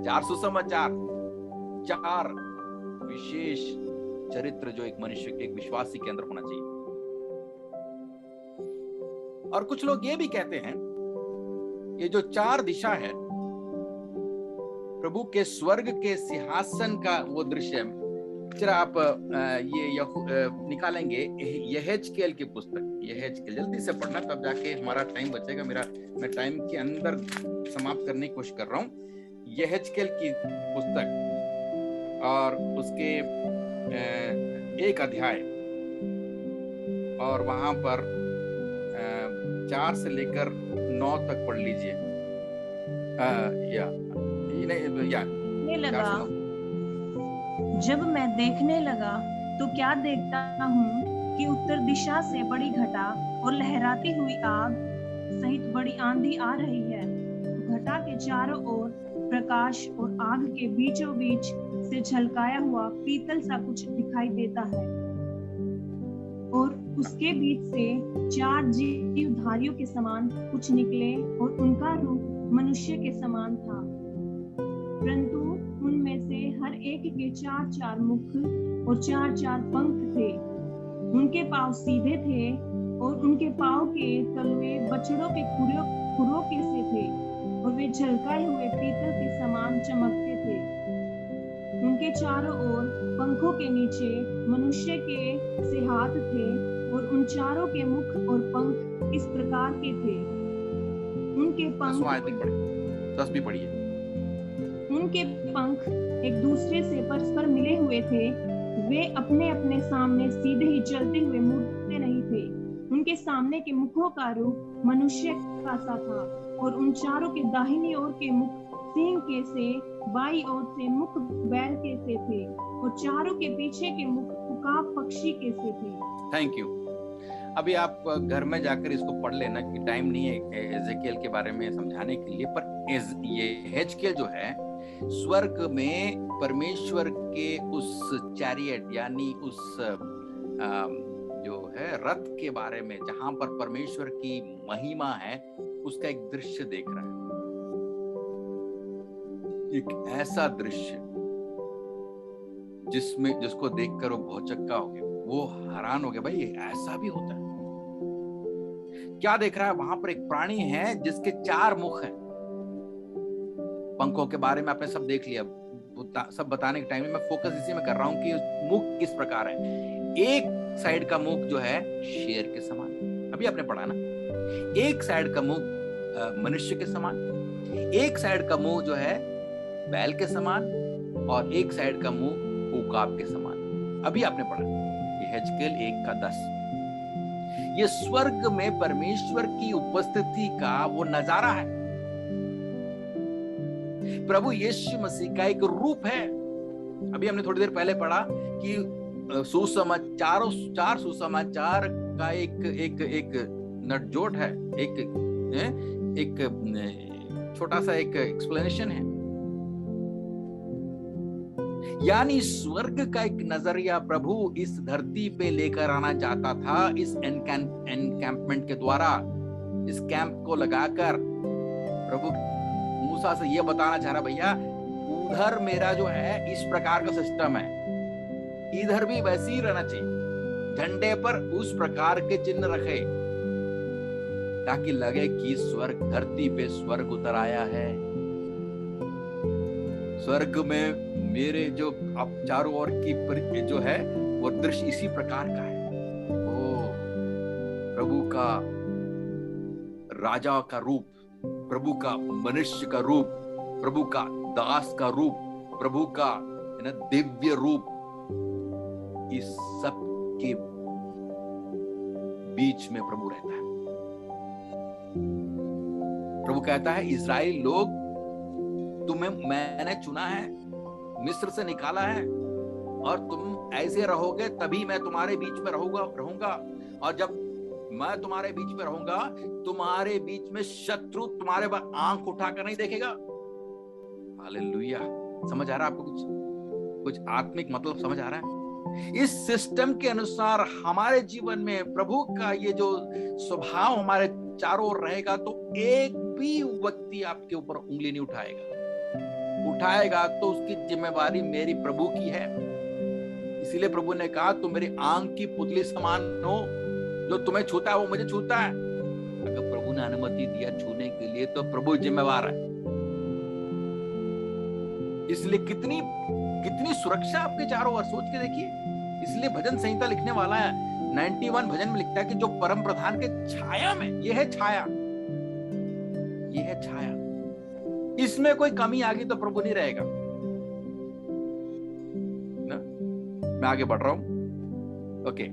4 सुसमाचार, 4 विशेष चरित्र जो एक मनुष्य के, एक विश्वासी के अंदर होना चाहिए। और कुछ लोग ये भी कहते हैं ये जो 4 दिशा है प्रभु के स्वर्ग के सिंहासन का वो दृश्य है। जरा आप ये निकालेंगे यहेजकेल की पुस्तक। यहेजकेल जल्दी से पढ़ना, तब जाके हमारा टाइम बचेगा। मैं टाइम के अंदर समाप्त करने की कोशिश कर रहा हूँ। यहेजकेल की पुस्तक और उसके 1 अध्याय, और वहां पर 4 से लेकर 9 तक पढ़ लीजिए। जब मैं देखने लगा तो क्या देखता हूँ कि उत्तर दिशा से बड़ी घटा और लहराती हुई आग सहित बड़ी आंधी आ रही है। घटा के चारों ओर प्रकाश और आग के बीचों बीच से झलकाया हुआ पीतल सा कुछ दिखाई देता है, और उसके बीच से 4 जीवधारियों के समान कुछ निकले, और उनका रूप मनुष्य के समान था, परंतु उनमें से हर एक के 4-4 मुख और 4-4 पंख थे। उनके पांव सीधे थे और उनके पांव के तलवे बछड़ों के खुरों के से थे, और वे झलकाए हुए पीतल के समान चमकते थे। उनके चारों ओर पंखों के नीचे मनुष्य के से हाथ थे, और उन चारों के मुख और पंख इस प्रकार के थे। उनके पंख 10 भी पढ़िए। उनके पंख एक दूसरे से परस्पर मिले हुए थे। वे अपने अपने सामने सीधे ही चलते हुए मुड़ते नहीं थे। उनके सामने के मुखों का रूप मनुष्य का सा था, और उन चारों के दाहिनी ओर के मुख सिंह के से, बाई ओर से मुख बैल के से थे, और चारों के पीछे के मुख उकाब पक्षी के से थे। Thank you. अभी आप घर में जाकर इसको पढ़ लेना कि टाइम नहीं है एजेकियल के बारे में समझाने के लिए, पर ये हेजकेल जो है स्वर्ग में परमेश्वर के उस चैरियट यानी उस जो है रथ के बारे में, जहां पर परमेश्वर की महिमा है, उसका एक दृश्य देख रहा है। एक ऐसा दृश्य जिसको देखकर वो भौचक्का हो गया, वो हैरान हो गया, भाई ये ऐसा भी होता है। क्या देख रहा है? वहां पर एक प्राणी है जिसके 4 मुख हैं। पंखों के बारे में आपने सब देख लिया, सब बताने के टाइम में मैं फोकस इसी में कर रहा हूं कि मुख किस प्रकार है। एक साइड का मुख जो है शेर के समान, अभी आपने पढ़ा ना, एक साइड का मुख मनुष्य के समान, एक साइड का मुंह जो है बैल के समान, और एक साइड का मुंह उकाब के समान। अभी आपने पढ़ा ये हेजकेल 1:10। ये स्वर्ग में परमेश्वर की उपस्थिति का वो नजारा है। प्रभु यीशु मसीह का एक रूप है। अभी हमने थोड़ी देर पहले पढ़ा कि चार सुसमाचार का एक नटजोड़ है, एक छोटा सा एक एक्सप्लेनेशन है। यानी स्वर्ग का एक नजरिया प्रभु इस धरती पे लेकर आना चाहता था। इस एनकैंपमेंट के द्वारा, इस कैंप को लगाकर प्रभु मूसा से यह बताना चाह रहा, भैया उधर मेरा जो है इस प्रकार का सिस्टम है, इधर भी वैसे ही रहना चाहिए। झंडे पर उस प्रकार के चिन्ह रखे ताकि लगे कि स्वर्ग धरती पे स्वर्ग उतर आया है। स्वर्ग में मेरे जो अब चारों ओर की जो है वो दृश्य इसी प्रकार का है। ओ प्रभु का राजा का रूप, प्रभु का मनुष्य का रूप, प्रभु का दास का रूप, प्रभु का दिव्य रूप, इस सब के बीच में प्रभु रहता है। प्रभु कहता है, इजराइल लोग, तुम्हें मैंने चुना है, मिस्र से निकाला है, और तुम ऐसे रहोगे तभी मैं तुम्हारे बीच में रहूंगा। और जब मैं तुम्हारे बीच में रहूंगा, तुम्हारे बीच में शत्रु तुम्हारे पर आंख उठाकर नहीं देखेगा। हालेलुया। समझ आ रहा है आपको? कुछ आत्मिक मतलब समझ आ रहा है? इस सिस्टम के अनुसार हमारे जीवन में प्रभु का ये जो स्वभाव हमारे चारों ओर रहेगा, तो एक भी व्यक्ति आपके ऊपर उंगली नहीं उठाएगा तो उसकी जिम्मेवारी मेरी प्रभु की है। इसीलिए प्रभु ने कहा, तुम मेरी आंख की पुतली समान हो, जो तुम्हें छूता है वो मुझे छूता है। अगर प्रभु ने अनुमति दिया छूने के लिए, तो प्रभु जिम्मेवार है। इसलिए कितनी सुरक्षा आपके चारों ओर, सोच के देखिए। इसलिए भजन संहिता लिखने वाला है 91 भजन में लिखता है कि जो परम प्रधान के छाया में, ये है छाया, ये है छाया, इसमें कोई कमी आ गई तो प्रभु नहीं रहेगा ना। मैं आगे बढ़ रहा हूं। ओके,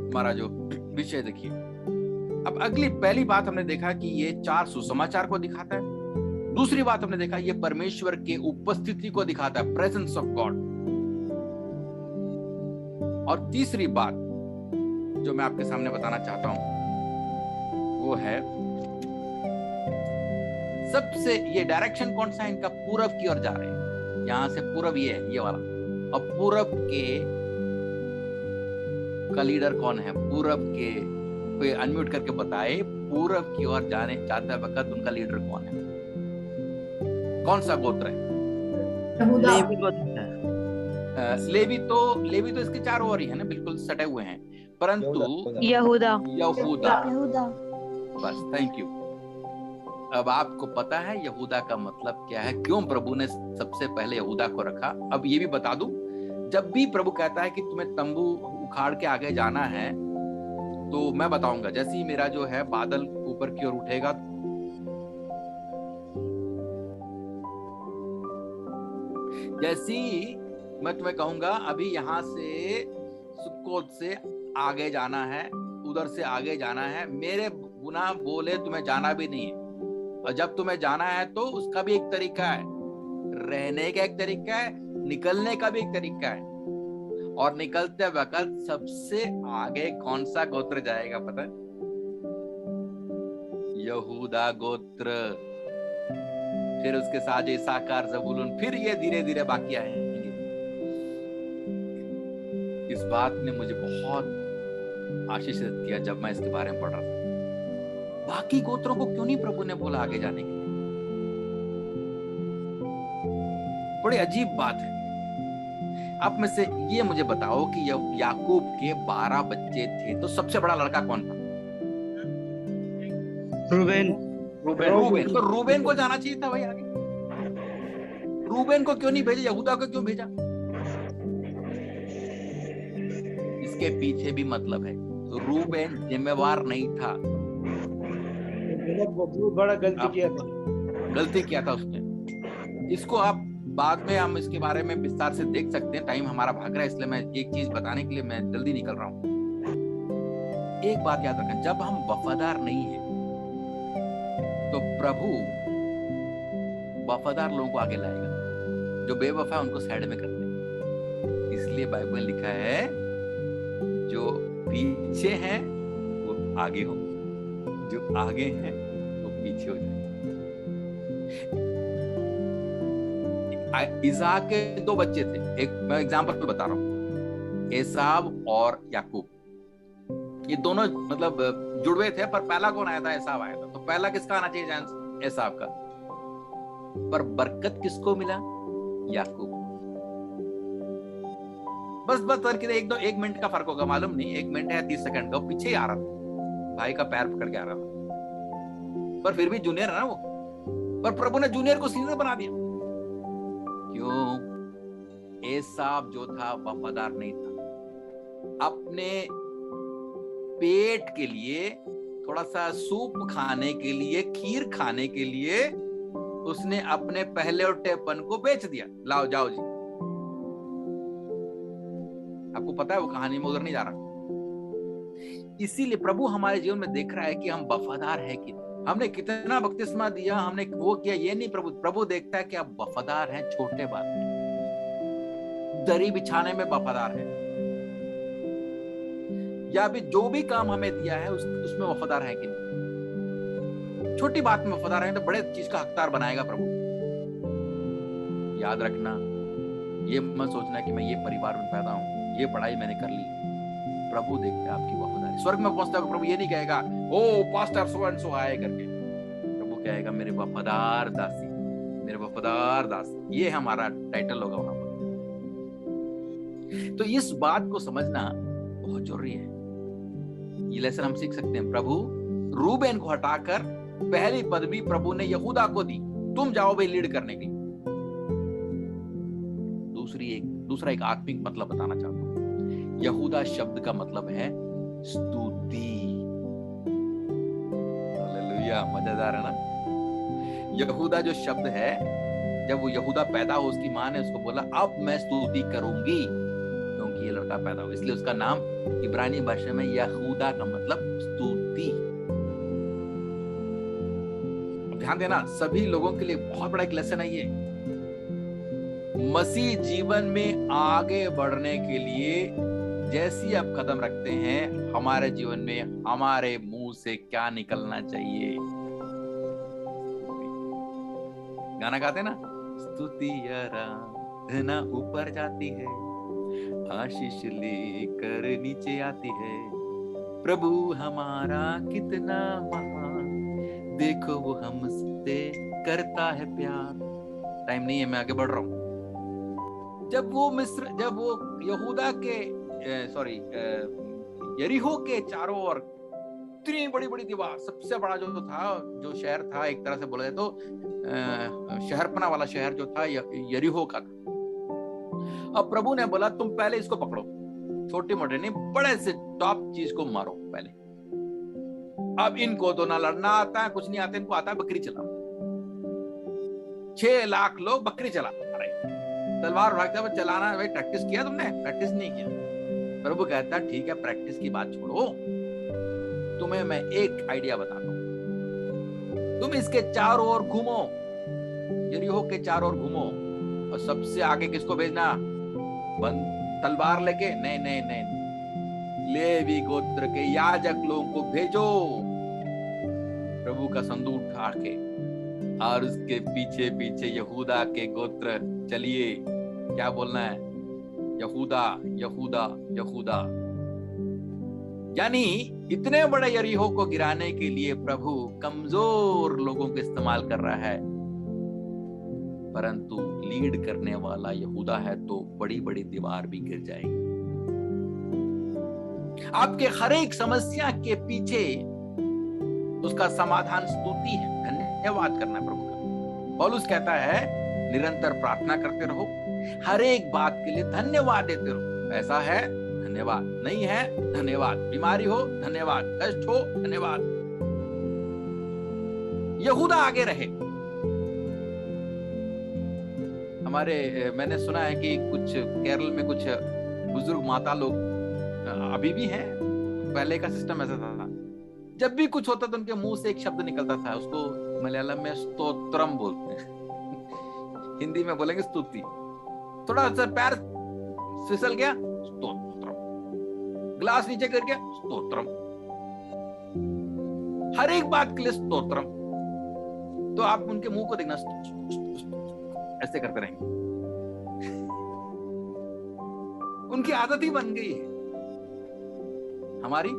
हमारा जो विषय देखिए। अब पहली बात हमने देखा कि ये 4 सुसमाचार को दिखाता है। दूसरी बात हमने देखा ये परमेश्वर के उपस्थिति को दिखाता है, प्रेजेंस ऑफ गॉड। और तीसरी बात जो मैं आपके सामने बताना चाहता हूं वो है, सबसे ये डायरेक्शन कौन सा है इनका? पूरब की ओर जा रहे हैं। यहां से पूरब ये है, ये वाला। और पूरब के का लीडर कौन है? पूरब के कोई अनम्यूट करके बताए, पूरब की ओर जाने चाहते वक्त उनका लीडर कौन है? कौन सा गोत्र है? लेवी तो इसके चारों ओर ही है ना, बिल्कुल सटे हुए हैं, परंतु यहूदा। बस, थैंक यू। अब आपको पता है यहूदा का मतलब क्या है, क्यों प्रभु ने सबसे पहले यहूदा को रखा? अब ये भी बता दूं, जब भी प्रभु कहता है कि तुम्हें तंबू उखाड़ के आगे जाना है, तो मैं बताऊंगा, जैसे ही मेरा जो है बादल ऊपर की ओर उठेगा, जैसी मैं तुम्हें कहूंगा अभी यहां से सुक्कोत से आगे जाना है, उधर से आगे जाना है, मेरे गुना बोले तुम्हें जाना भी नहीं है, और जब तुम्हें जाना है तो उसका भी एक तरीका है, रहने का एक तरीका है, निकलने का भी एक तरीका है। और निकलते वक्त सबसे आगे कौन सा गोत्र जाएगा पता है? यहूदा गोत्र, फिर उसके साथ इसाकार, ज़बूलून, फिर ये धीरे धीरे बाकी आएंगे। इस बात ने मुझे बहुत आशीषित किया जब मैं इसके बारे में पढ़ रहा था। बाकी गोत्रों को क्यों नहीं प्रभु ने बोला आगे जाने के लिए? बड़ी अजीब बात है। आप में से ये मुझे बताओ कि याकूब के 12 बच्चे थे, तो सबसे बड़ा लड़का कौन था? रूबेन। तो रूबेन को जाना चाहिए था भाई आगे। रूबेन को क्यों नहीं भेजा? यहूदा को क्यों भेजा? इसके पीछे भी मतलब है। रूबेन जिम्मेवार नहीं था, बहुत बड़ा गलती किया था उसने। इसको आप बाद में हम इसके बारे में विस्तार से देख सकते हैं। टाइम हमारा भाग रहा है, इसलिए मैं एक चीज बताने के लिए मैं जल्दी निकल रहा हूं। एक बात याद रखें, जब हम वफादार नहीं है तो प्रभु वफादार लोगों को आगे लाएगा, जो बेवफा है उनको साइड में कर देगा। इसलिए बाइबल में लिखा है जो पीछे हैं वो आगे हो, जो आगे हैं वो पीछे हो जाए। इसाक के 2 बच्चे थे, एक मैं एग्जांपल बता रहा हूं, एसाव और याकूब। ये दोनों मतलब जुड़वे थे, पर पहला कौन आया था? एसाव आया था। तो पहला किसका आना चाहिए? एसाव का। पर बरकत किसको मिला? याकूब। बस एक मिनट का फर्क होगा, मालूम नहीं 1 मिनट या 30 सेकंड का। पीछे ही आ रहा था, भाई का पैर पकड़ के आ रहा था, पर फिर भी जूनियर है ना वो। पर प्रभु ने जूनियर को सीनियर बना दिया। क्यों? एसाव जो था वफादार नहीं था। अपने पेट के लिए, थोड़ा सा सूप खाने के लिए, खीर खाने के लिए उसने अपने पहलौठेपन को बेच दिया। लाओ जाओ जी। आपको पता है वो कहानी में उधर नहीं जा रहा। इसीलिए प्रभु हमारे जीवन में देख रहा है कि हम वफादार है कि हमने कितना बपतिस्मा दिया, हमने वो किया, ये नहीं। प्रभु देखता है कि आप वफादार हैं छोटे बात में, दरी बिछाने में वफादार है, या भी जो भी काम हमें दिया है उसमें वफादार है कि नहीं। छोटी बात में वफादार है तो बड़े चीज का हकदार बनाएगा प्रभु। याद रखना, ये मत सोचना कि मैं ये परिवार में पैदा हूं, ये पढ़ाई मैंने कर ली। प्रभु देखते हैं आपकी वफादारी। स्वर्ग में पहुंचता है प्रभु ये नहीं कहेगा ओ पास्टर सो एंड सो आए करके। प्रभु कहेगा मेरे वफादार दासी, मेरे वफादार दासी। ये हमारा टाइटल होगा वहां पर। तो इस बात को समझना बहुत जरूरी है। ये लेसन हम सीख सकते हैं। प्रभु रूबेन को हटाकर पहली पदवी प्रभु ने यहूदा को दी, तुम जाओ भाई लीड करने के लिए। दूसरा एक आत्मिक मतलब बताना चाहता हूं। यहूदा शब्द का मतलब है स्तुति। हालेलुया, मजेदार है ना। यहूदा जो शब्द है, जब वो यहूदा पैदा हो उसकी मां ने उसको बोला अब मैं स्तुति करूंगी क्योंकि ये लड़का पैदा हो। इसलिए उसका नाम इब्रानी भाषा में यहूदा का मतलब स्तुति। ध्यान देना, सभी लोगों के लिए बहुत बड़ा एक लेसन है ये। मसीह जीवन में आगे बढ़ने के लिए जैसी आप कदम रखते हैं, हमारे जीवन में हमारे मुंह से क्या निकलना चाहिए? गाना गाते ना, स्तुति आराधना ऊपर जाती है, आशीष लेकर नीचे आती है, प्रभु हमारा कितना महान, देखो वो हमसे करता है प्यार। टाइम नहीं है, मैं आगे बढ़ रहा हूं। जब वो यहूदा के यरीहो के चारों ओर इतनी बड़ी बड़ी दीवार, सबसे बड़ा जो शहर था, एक तरह से बोला जाए तो शहरपना वाला शहर जो था यरीहो का था। अब प्रभु ने बोला तुम पहले इसको पकड़ो, छोटे मोटे नहीं, बड़े से टॉप चीज को मारो पहले। अब इनको तो ना लड़ना आता है, कुछ नहीं आता, इनको आता है बकरी चलाना। 6 लाख लोग बकरी चला रहे, तलवार भागते हुए चलाना। भाई प्रैक्टिस किया तुमने? प्रैक्टिस नहीं किया। प्रभु कहता ठीक है, प्रैक्टिस की बात छोड़ो, तुम्हें मैं एक आइडिया बताता हूं। तुम इसके चारों ओर घूमो, यरीहो के चारों ओर घूमो, और सबसे आगे किसको भेजना? तलवार लेके? नहीं नहीं नहीं, लेवी गोत्र के याजक लोगों को भेजो, प्रभु का संदूक उठा के, और उसके पीछे पीछे यहूदा के गोत्र चलिए। क्या बोलना है? यहूदा यहूदा यहूदा। यानी इतने बड़े यरीहो को गिराने के लिए प्रभु कमजोर लोगों को इस्तेमाल कर रहा है, परंतु लीड करने वाला यहूदा है तो बड़ी बड़ी दीवार भी गिर जाएगी। आपके हर एक समस्या के पीछे उसका समाधान स्तुति है, धन्यवाद करना प्रभु का। पौलुस कहता है निरंतर प्रार्थना करते रहो, हर एक बात के लिए धन्यवाद देते रहो। ऐसा है धन्यवाद, नहीं है धन्यवाद, बीमारी हो धन्यवाद, कष्ट हो धन्यवाद। यहूदा आगे रहे। मैंने सुना है कि कुछ केरल में कुछ बुजुर्ग माता लोग अभी भी हैं, पहले का सिस्टम ऐसा था, जब भी कुछ होता तो उनके मुंह से एक शब्द निकलता था, उसको मलयालम में स्तोत्रम बोलते हैं, हिंदी में बोलेंगे स्तुति। थोड़ा सा पैर फिसल गया, स्तोत्रम, ग्लास नीचे गिर गया, स्तोत्रम, हर एक बात के लिए स्तोत्रम। तो आप उनके मुंह को देखना, ऐसे करते रहेंगे, उनकी आदत ही बन गई है। हमारी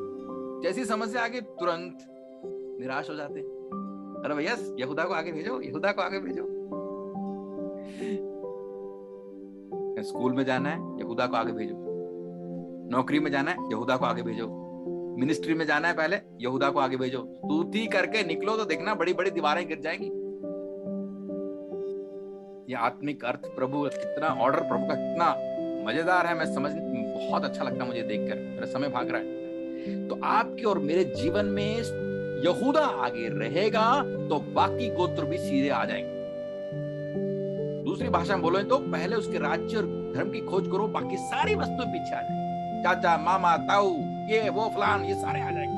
जैसी समस्या आगे तुरंत निराश हो जाते हैं। अरे भैया यहूदा को आगे भेजो, यहूदा को आगे भेजो। स्कूल में जाना है, यहूदा को आगे भेजो। नौकरी में जाना है, यहूदा को आगे भेजो। मिनिस्ट्री में जाना है, पहले यहूदा को आगे भेजो। स्तुति करके निकलो तो देखना बड़ी बड़ी दीवारें गिर जाएंगी। ये आत्मिक अर्थ प्रभु कितना, ऑर्डर प्रभु का कितना मजेदार है, मैं समझ, बहुत अच्छा लगता मुझे देखकर। मेरा समय भाग रहा है। तो आपके और मेरे जीवन में यहूदा आगे रहेगा तो बाकी गोत्र भी सीधे आ जाएंगे। दूसरी भाषा में बोलो तो पहले उसके राज्य और धर्म की खोज करो, बाकी सारी वस्तुएं पीछे आ जाएंगी। चाचा, मामा, ताऊ, ये वो फलान, ये सारे आ जाएंगे।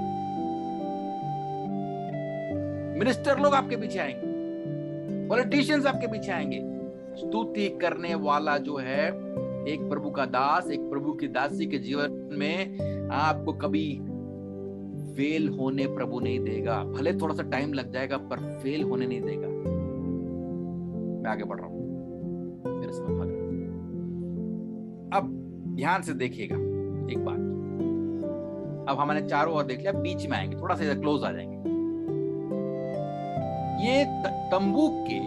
मिनिस्टर लोग आपके पीछे आएंगे, पॉलिटिशियंस आपके पीछे आएंगे। स्तुति करने वाला जो है, एक प्रभु का दास, एक प्रभु की दासी के जीवन में आपको कभी फेल होने प्रभु नहीं देगा। भले थोड़ा सा टाइम लग जाएगा पर फेल होने नहीं देगा। मैं आगे बढ़ रहा हूं, मेरे समय भाग रहा है। अब ध्यान से देखिएगा एक बात। अब हमने चारों ओर देख लिया, बीच में आएंगे, थोड़ा सा क्लोज आ जाएंगे। ये तंबू के,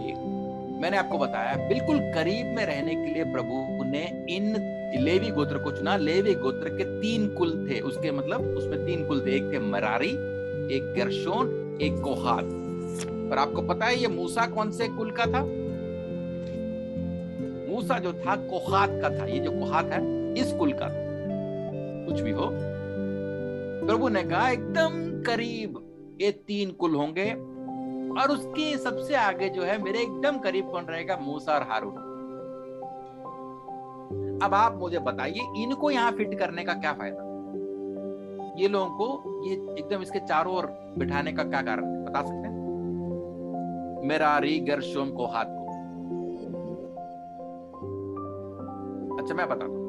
मैंने आपको बताया, बिल्कुल करीब में रहने के लिए प्रभु ने इन लेवी गोत्र को चुना। लेवी गोत्र के 3 कुल थे, उसके मतलब उसमें 3 कुल थे। एक थे मरारी, एक गेर्शोन, एक कोहात। पर आपको पता है ये मूसा कौन से कुल का था? मूसा जो था कोहात का था। ये जो कोहात है इस कुल का था। कुछ भी हो, प्रभु ने कहा एकदम करीब ये 3 कुल होंगे, और उसके सबसे आगे जो है मेरे एकदम करीब कौन रहेगा? मूसा और हारून। अब आप मुझे बताइए इनको यहां फिट करने का क्या फायदा? ये लोगों को ये एकदम इसके चारों ओर बिठाने का क्या कारण है, बता सकते हैं? मेरारी, गेर्शोन, कोहात को। अच्छा मैं बताता हूं।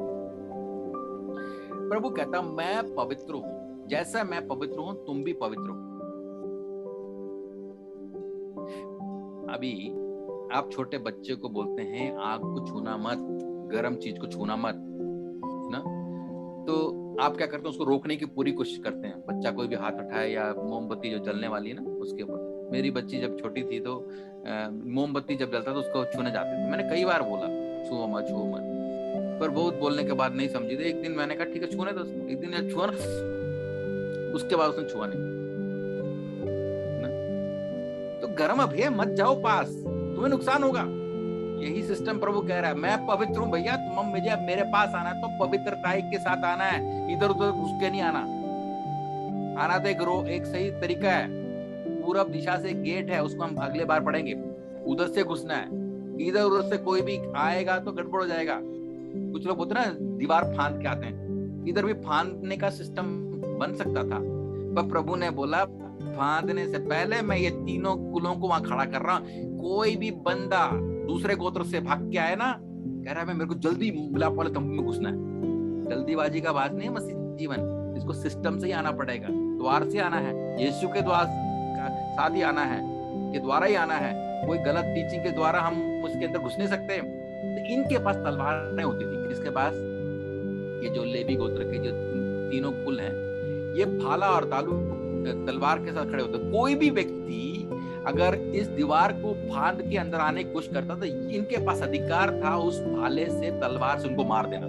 प्रभु कहता मैं पवित्र हूं, जैसा मैं पवित्र हूं तुम भी पवित्र हो। अभी आप छोटे बच्चे को बोलते हैं आग को छूना मत, गर्म चीज को छूना मत, ना? तो आप क्या करते हैं? उसको रोकने की पूरी कोशिश करते हैं। बच्चा कोई भी हाथ उठाए या मोमबत्ती जो जलने वाली है ना उसके ऊपर। मेरी बच्ची जब छोटी थी तो मोमबत्ती जब जलता तो उसको छूने जाते थे। मैंने कई बार बोला छुओ मत, छुओ मत, पर बहुत बोलने के बाद नहीं समझी थी। एक दिन मैंने कहा ठीक है छूने, तो एक दिन छुआ ना, उसके बाद उसने छुआ नहीं। तो गर्म अभी है, मत जाओ पास, तुम्हें नुकसान होगा। यही सिस्टम प्रभु कह रहा है, मैं पवित्र हूं भैया, तुम मुझे मेरे पास आना है तो पवित्रता के साथ आना है, इधर उधर घुस के नहीं आना। आना तो एक सही तरीका है। पूरब दिशा से गेट है, उसको हम अगले बार पढ़ेंगे, उधर से घुसना है। इधर उधर से कोई भी आएगा तो गड़बड़ हो जाएगा। कुछ लोग बोलते ना दीवार फांद के आते हैं, इधर भी फांदने का सिस्टम बन सकता था, पर प्रभु ने बोला फांदने से पहले मैं ये तीनों कुलों को वहां खड़ा कर रहा हूं। कोई भी बंदा दूसरे गोत्र से भाग के आए ना, कह रहा है मेरे को जल्दी मिलाप वाले तंबू में घुसना है, जल्दीबाजी का बात नहीं है मसीह जीवन। इसको सिस्टम से ही आना पड़ेगा, द्वार से आना है, यीशु के द्वार साथ ही आना है, के द्वारा ही आना है। कोई गलत टीचिंग के द्वारा हम उसके अंदर घुस नहीं सकते। तो इनके पास तलवारें होती थी। किसके पास? ये जो लेवी गोत्र के जो तीनों कुल हैं, ये भाला और तलवार के साथ खड़े होते। कोई भी व्यक्ति अगर इस दीवार को फांद के अंदर आने की कोशिश करता तो इनके पास अधिकार था उस भाले से, तलवार से उनको मार देना।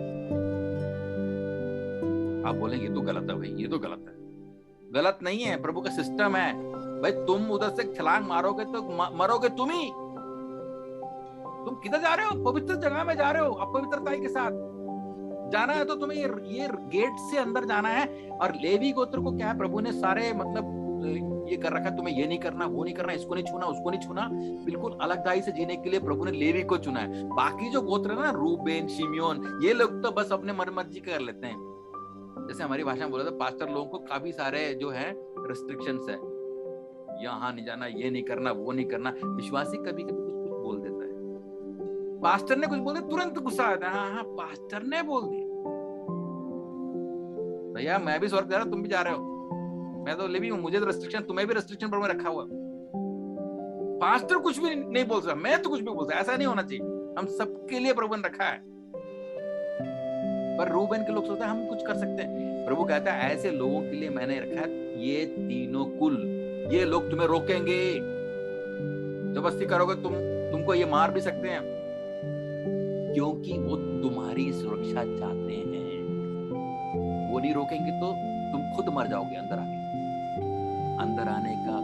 आप बोलेंगे ये तो गलत है भाई, ये तो गलत है। गलत नहीं है, प्रभु का सिस्टम है भाई। तुम उधर से छलांग मारोगे तो मरोगे तुम ही। तुम किधर जा रहे हो? पवित्र जगह में जा रहे हो, अपवित्रताई के साथ जाना है तो तुम्हें ये गेट से अंदर जाना है। और लेवी गोत्र को क्या है, प्रभु ने सारे मतलब ये कर रखा, तुम्हें ये नहीं करना, वो नहीं करना, इसको नहीं छूना, उसको नहीं छूना। बिल्कुल अलगदाई से जीने के लिए प्रभु ने लेवी को चुना है। बाकी जो गोत्र है ना, रूबेन, शिमियोन, ये लोग तो बस अपने मर्जी कर लेते हैं। जैसे हमारी भाषा में बोला था, पास्टर लोगों को काफी सारे जो है रिस्ट्रिक्शंस है, यहाँ नहीं जाना, ये नहीं करना, वो नहीं करना। विश्वासी कभी कभी कुछ बोल देता है, पास्टर ने कुछ बोल दिया तुरंत गुस्सा आता है। हाँ, पास्टर ने बोल दिया। भैया मैं भी स्वर्ग जा रहा हूं, तुम भी जा रहे हो, मैं तो लेवी हूं, मुझे तो रेस्ट्रिक्शन, तुम्हें भी रेस्ट्रिक्शन पर मैं रखा हुआ। पास्टर कुछ भी नहीं बोल सकता, मैं तो कुछ भी बोल सकता। ऐसा नहीं होना चाहिए। हम सबके लिए प्रभु ने रखा है। पर रूबेन के लोग सोचते हैं हम कुछ कर सकते हैं। प्रभु कहता है ऐसे लोगों के लिए मैंने रखा है ये तीनों कुल। ये लोग तुम्हें रोकेंगे, जबरदस्ती करोगे तुमको ये मार भी सकते हैं, क्योंकि वो तुम्हारी सुरक्षा चाहते हैं। वो नहीं रोकेंगे तो तुम खुद मर जाओगे अंदर आके। अंदर आने का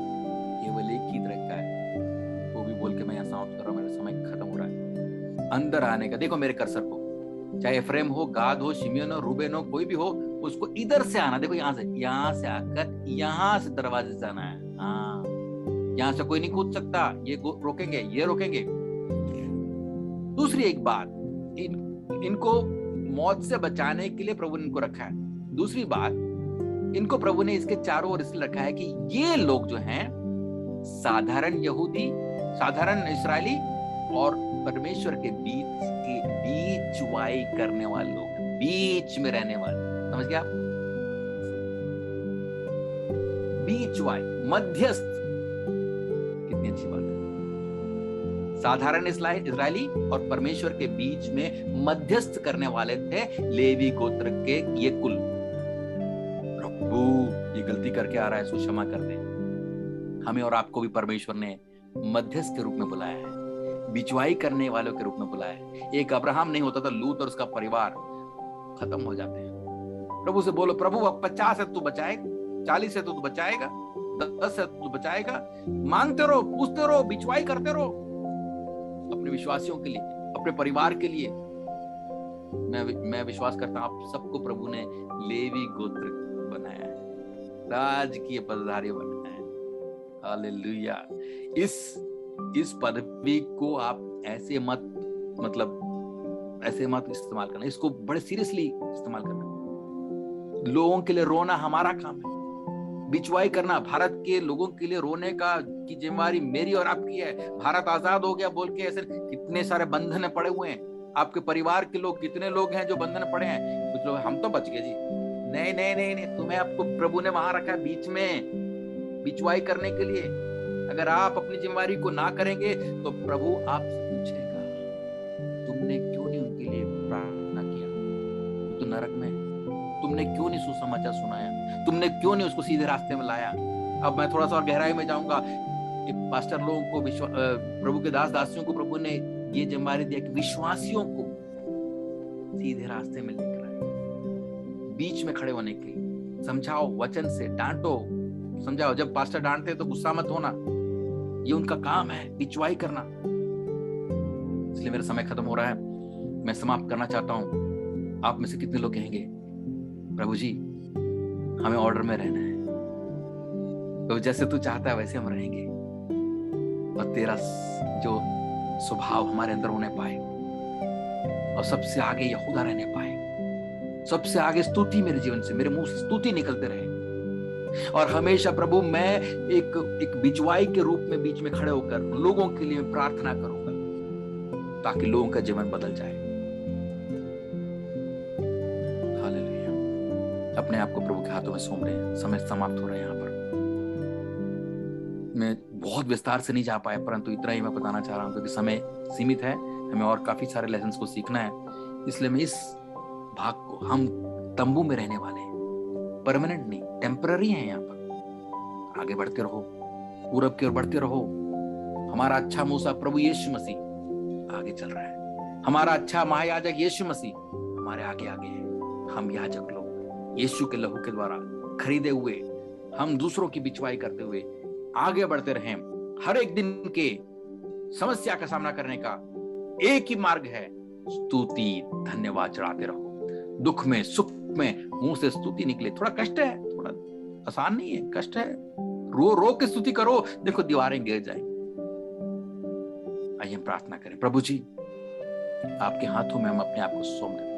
केवल एक ही तरीका है, वो भी बोल के मैं यहाँ समाप्त कर रहा हूँ, मेरा समय खत्म हो रहा है। अंदर आने का, देखो मेरे कर्सर को, चाहे एफ्रेम हो, गाद हो, शिमियोन हो, रूबेन हो, कोई भी हो, उसको इधर से आना। देखो यहाँ से आकर यहाँ से दरवाजे से आना है। हाँ, यहाँ से कोई नहीं कूद सकता, ये रोकेंगे, ये रोकेंगे। दूसरी एक बात, इनको मौत से बचाने के लिए प्रभु ने इनको रखा है। दूसरी बात, इनको प्रभु ने इसके चारों ओर इसलिए रखा है कि ये लोग जो हैं साधारण यहूदी, साधारण इस्राएली और परमेश्वर के बीच वाई करने वाले लोग, बीच में रहने वाले। समझ गया? बीच वाई, मध्यस्थ। कितनी अच्छी बात है। साधारण इस्राएली और परमेश्वर के बीच में मध्यस्थ करने वाले थे लेवी गोत्र के ये कुल। प्रभु ये गलती करके आ रहा है, इसको क्षमा कर दे। हमें और आपको भी परमेश्वर ने मध्यस्थ के रूप में बुलाया है, बिचवाई करने वालों के रूप में बुलाया है। एक अब्राहम नहीं होता तो लूत और उसका परिवार खत्म हो जाते हैं। प्रभु से बोलो, प्रभु अब 50 है तू बचाएगा, 40 है तो तू बचाएगा, 10 है तो तू बचाएगा। मांगते रहो, पूछते रहो, बिचवाई करते रहो अपने विश्वासियों के लिए, अपने परिवार के लिए। मैं विश्वास करता हूं आप सबको प्रभु ने लेवी गोत्र बनाया है, राजकीय पदाधारी बनाया है। हालेलुया। इस पदवी को आप ऐसे मत इस्तेमाल करना, इसको बड़े सीरियसली इस्तेमाल करना। लोगों के लिए रोना हमारा काम है, बिचवाई करना भारत के लोगों के लिए रोने की जिम्मेवारी मेरी और आपकी है। भारत आजाद हो गया बोल के ऐसे कितने सारे बंधन पड़े हुए हैं। आपके परिवार के लोग कितने लोग हैं जो बंधन पड़े हैं। कुछ लोग हम तो बच गए जी, नहीं नहीं नहीं नहीं, तुम्हें आपको प्रभु ने वहां रखा है बीच में बिचवाई करने के लिए। अगर आप अपनी जिम्मेवारी को ना करेंगे तो प्रभु आपसे पूछेगा तुमने क्यों नहीं उनके लिए प्रार्थना किया, तो नरक में। तुमने क्यों नहीं सुसमाचार सुनाया, तुमने क्यों नहीं उसको सीधे रास्ते में लाया। अब मैं थोड़ा सा और गहराई में जाऊंगा। पास्टर लोगों को, प्रभु के दास दासियों को प्रभु ने ये जिम्मेदारी दिया कि विश्वासियों को सीधे रास्ते में लेकर आए, बीच में खड़े होने के लिए। समझाओ वचन से, डांटो, समझाओ। जब पास्टर डांटते तो गुस्सा मत होना, ये उनका काम है, बिचवाई करना। इसलिए मेरा समय खत्म हो रहा है, मैं समाप्त करना चाहता हूं। आप में से कितने लोग कहेंगे प्रभु जी हमें ऑर्डर में रहना है, तो जैसे तू चाहता है वैसे हम रहेंगे, और तेरा जो स्वभाव हमारे अंदर होने पाए, और सबसे आगे यहूदा रहने पाए, सबसे आगे स्तुति मेरे जीवन से, मेरे मुंह से स्तुति निकलते रहे। और हमेशा प्रभु मैं एक बिचवाई के रूप में बीच में खड़े होकर लोगों के लिए प्रार्थना करूंगा ताकि लोगों का जीवन बदल जाए। हालेलुया। अपने आप को प्रभु के हाथों में सौंप रहे हैं। समय समाप्त हो रहा है यहाँ पर। मैं बहुत विस्तार से नहीं जा पाया, परंतु इतना ही मैं बताना चाह रहा हूं क्योंकि समय सीमित है, हमें और काफी सारे लेसन्स को सीखना है। इसलिए मैं इस भाग को, हम तंबू में रहने वाले हैं, परमानेंट नहीं, टेम्पररी हैं। यहाँ पर आगे बढ़ते रहो, पूरब की ओर बढ़ते रहो। हमारा अच्छा मूसा प्रभु यीशु मसीह आगे चल रहा है। हमारा अच्छा महायाजक यीशु मसीह हमारे आगे आगे है। हम याजक लोग यीशु के लहू के द्वारा खरीदे हुए, हम दूसरों की बिचवाई करते हुए आगे बढ़ते रहें। हर एक दिन के समस्या का सामना करने का एक ही मार्ग है, स्तुति धन्यवाद चढ़ाते रहो। दुख में सुख में मुंह से स्तुति निकले। थोड़ा कष्ट है, थोड़ा आसान नहीं है, कष्ट है। रो रो के स्तुति करो, देखो दीवारें गिर जाएंगी। आइए हम प्रार्थना करें। प्रभु जी, आपके हाथों में हम अपने आप को सौंप देते हैं।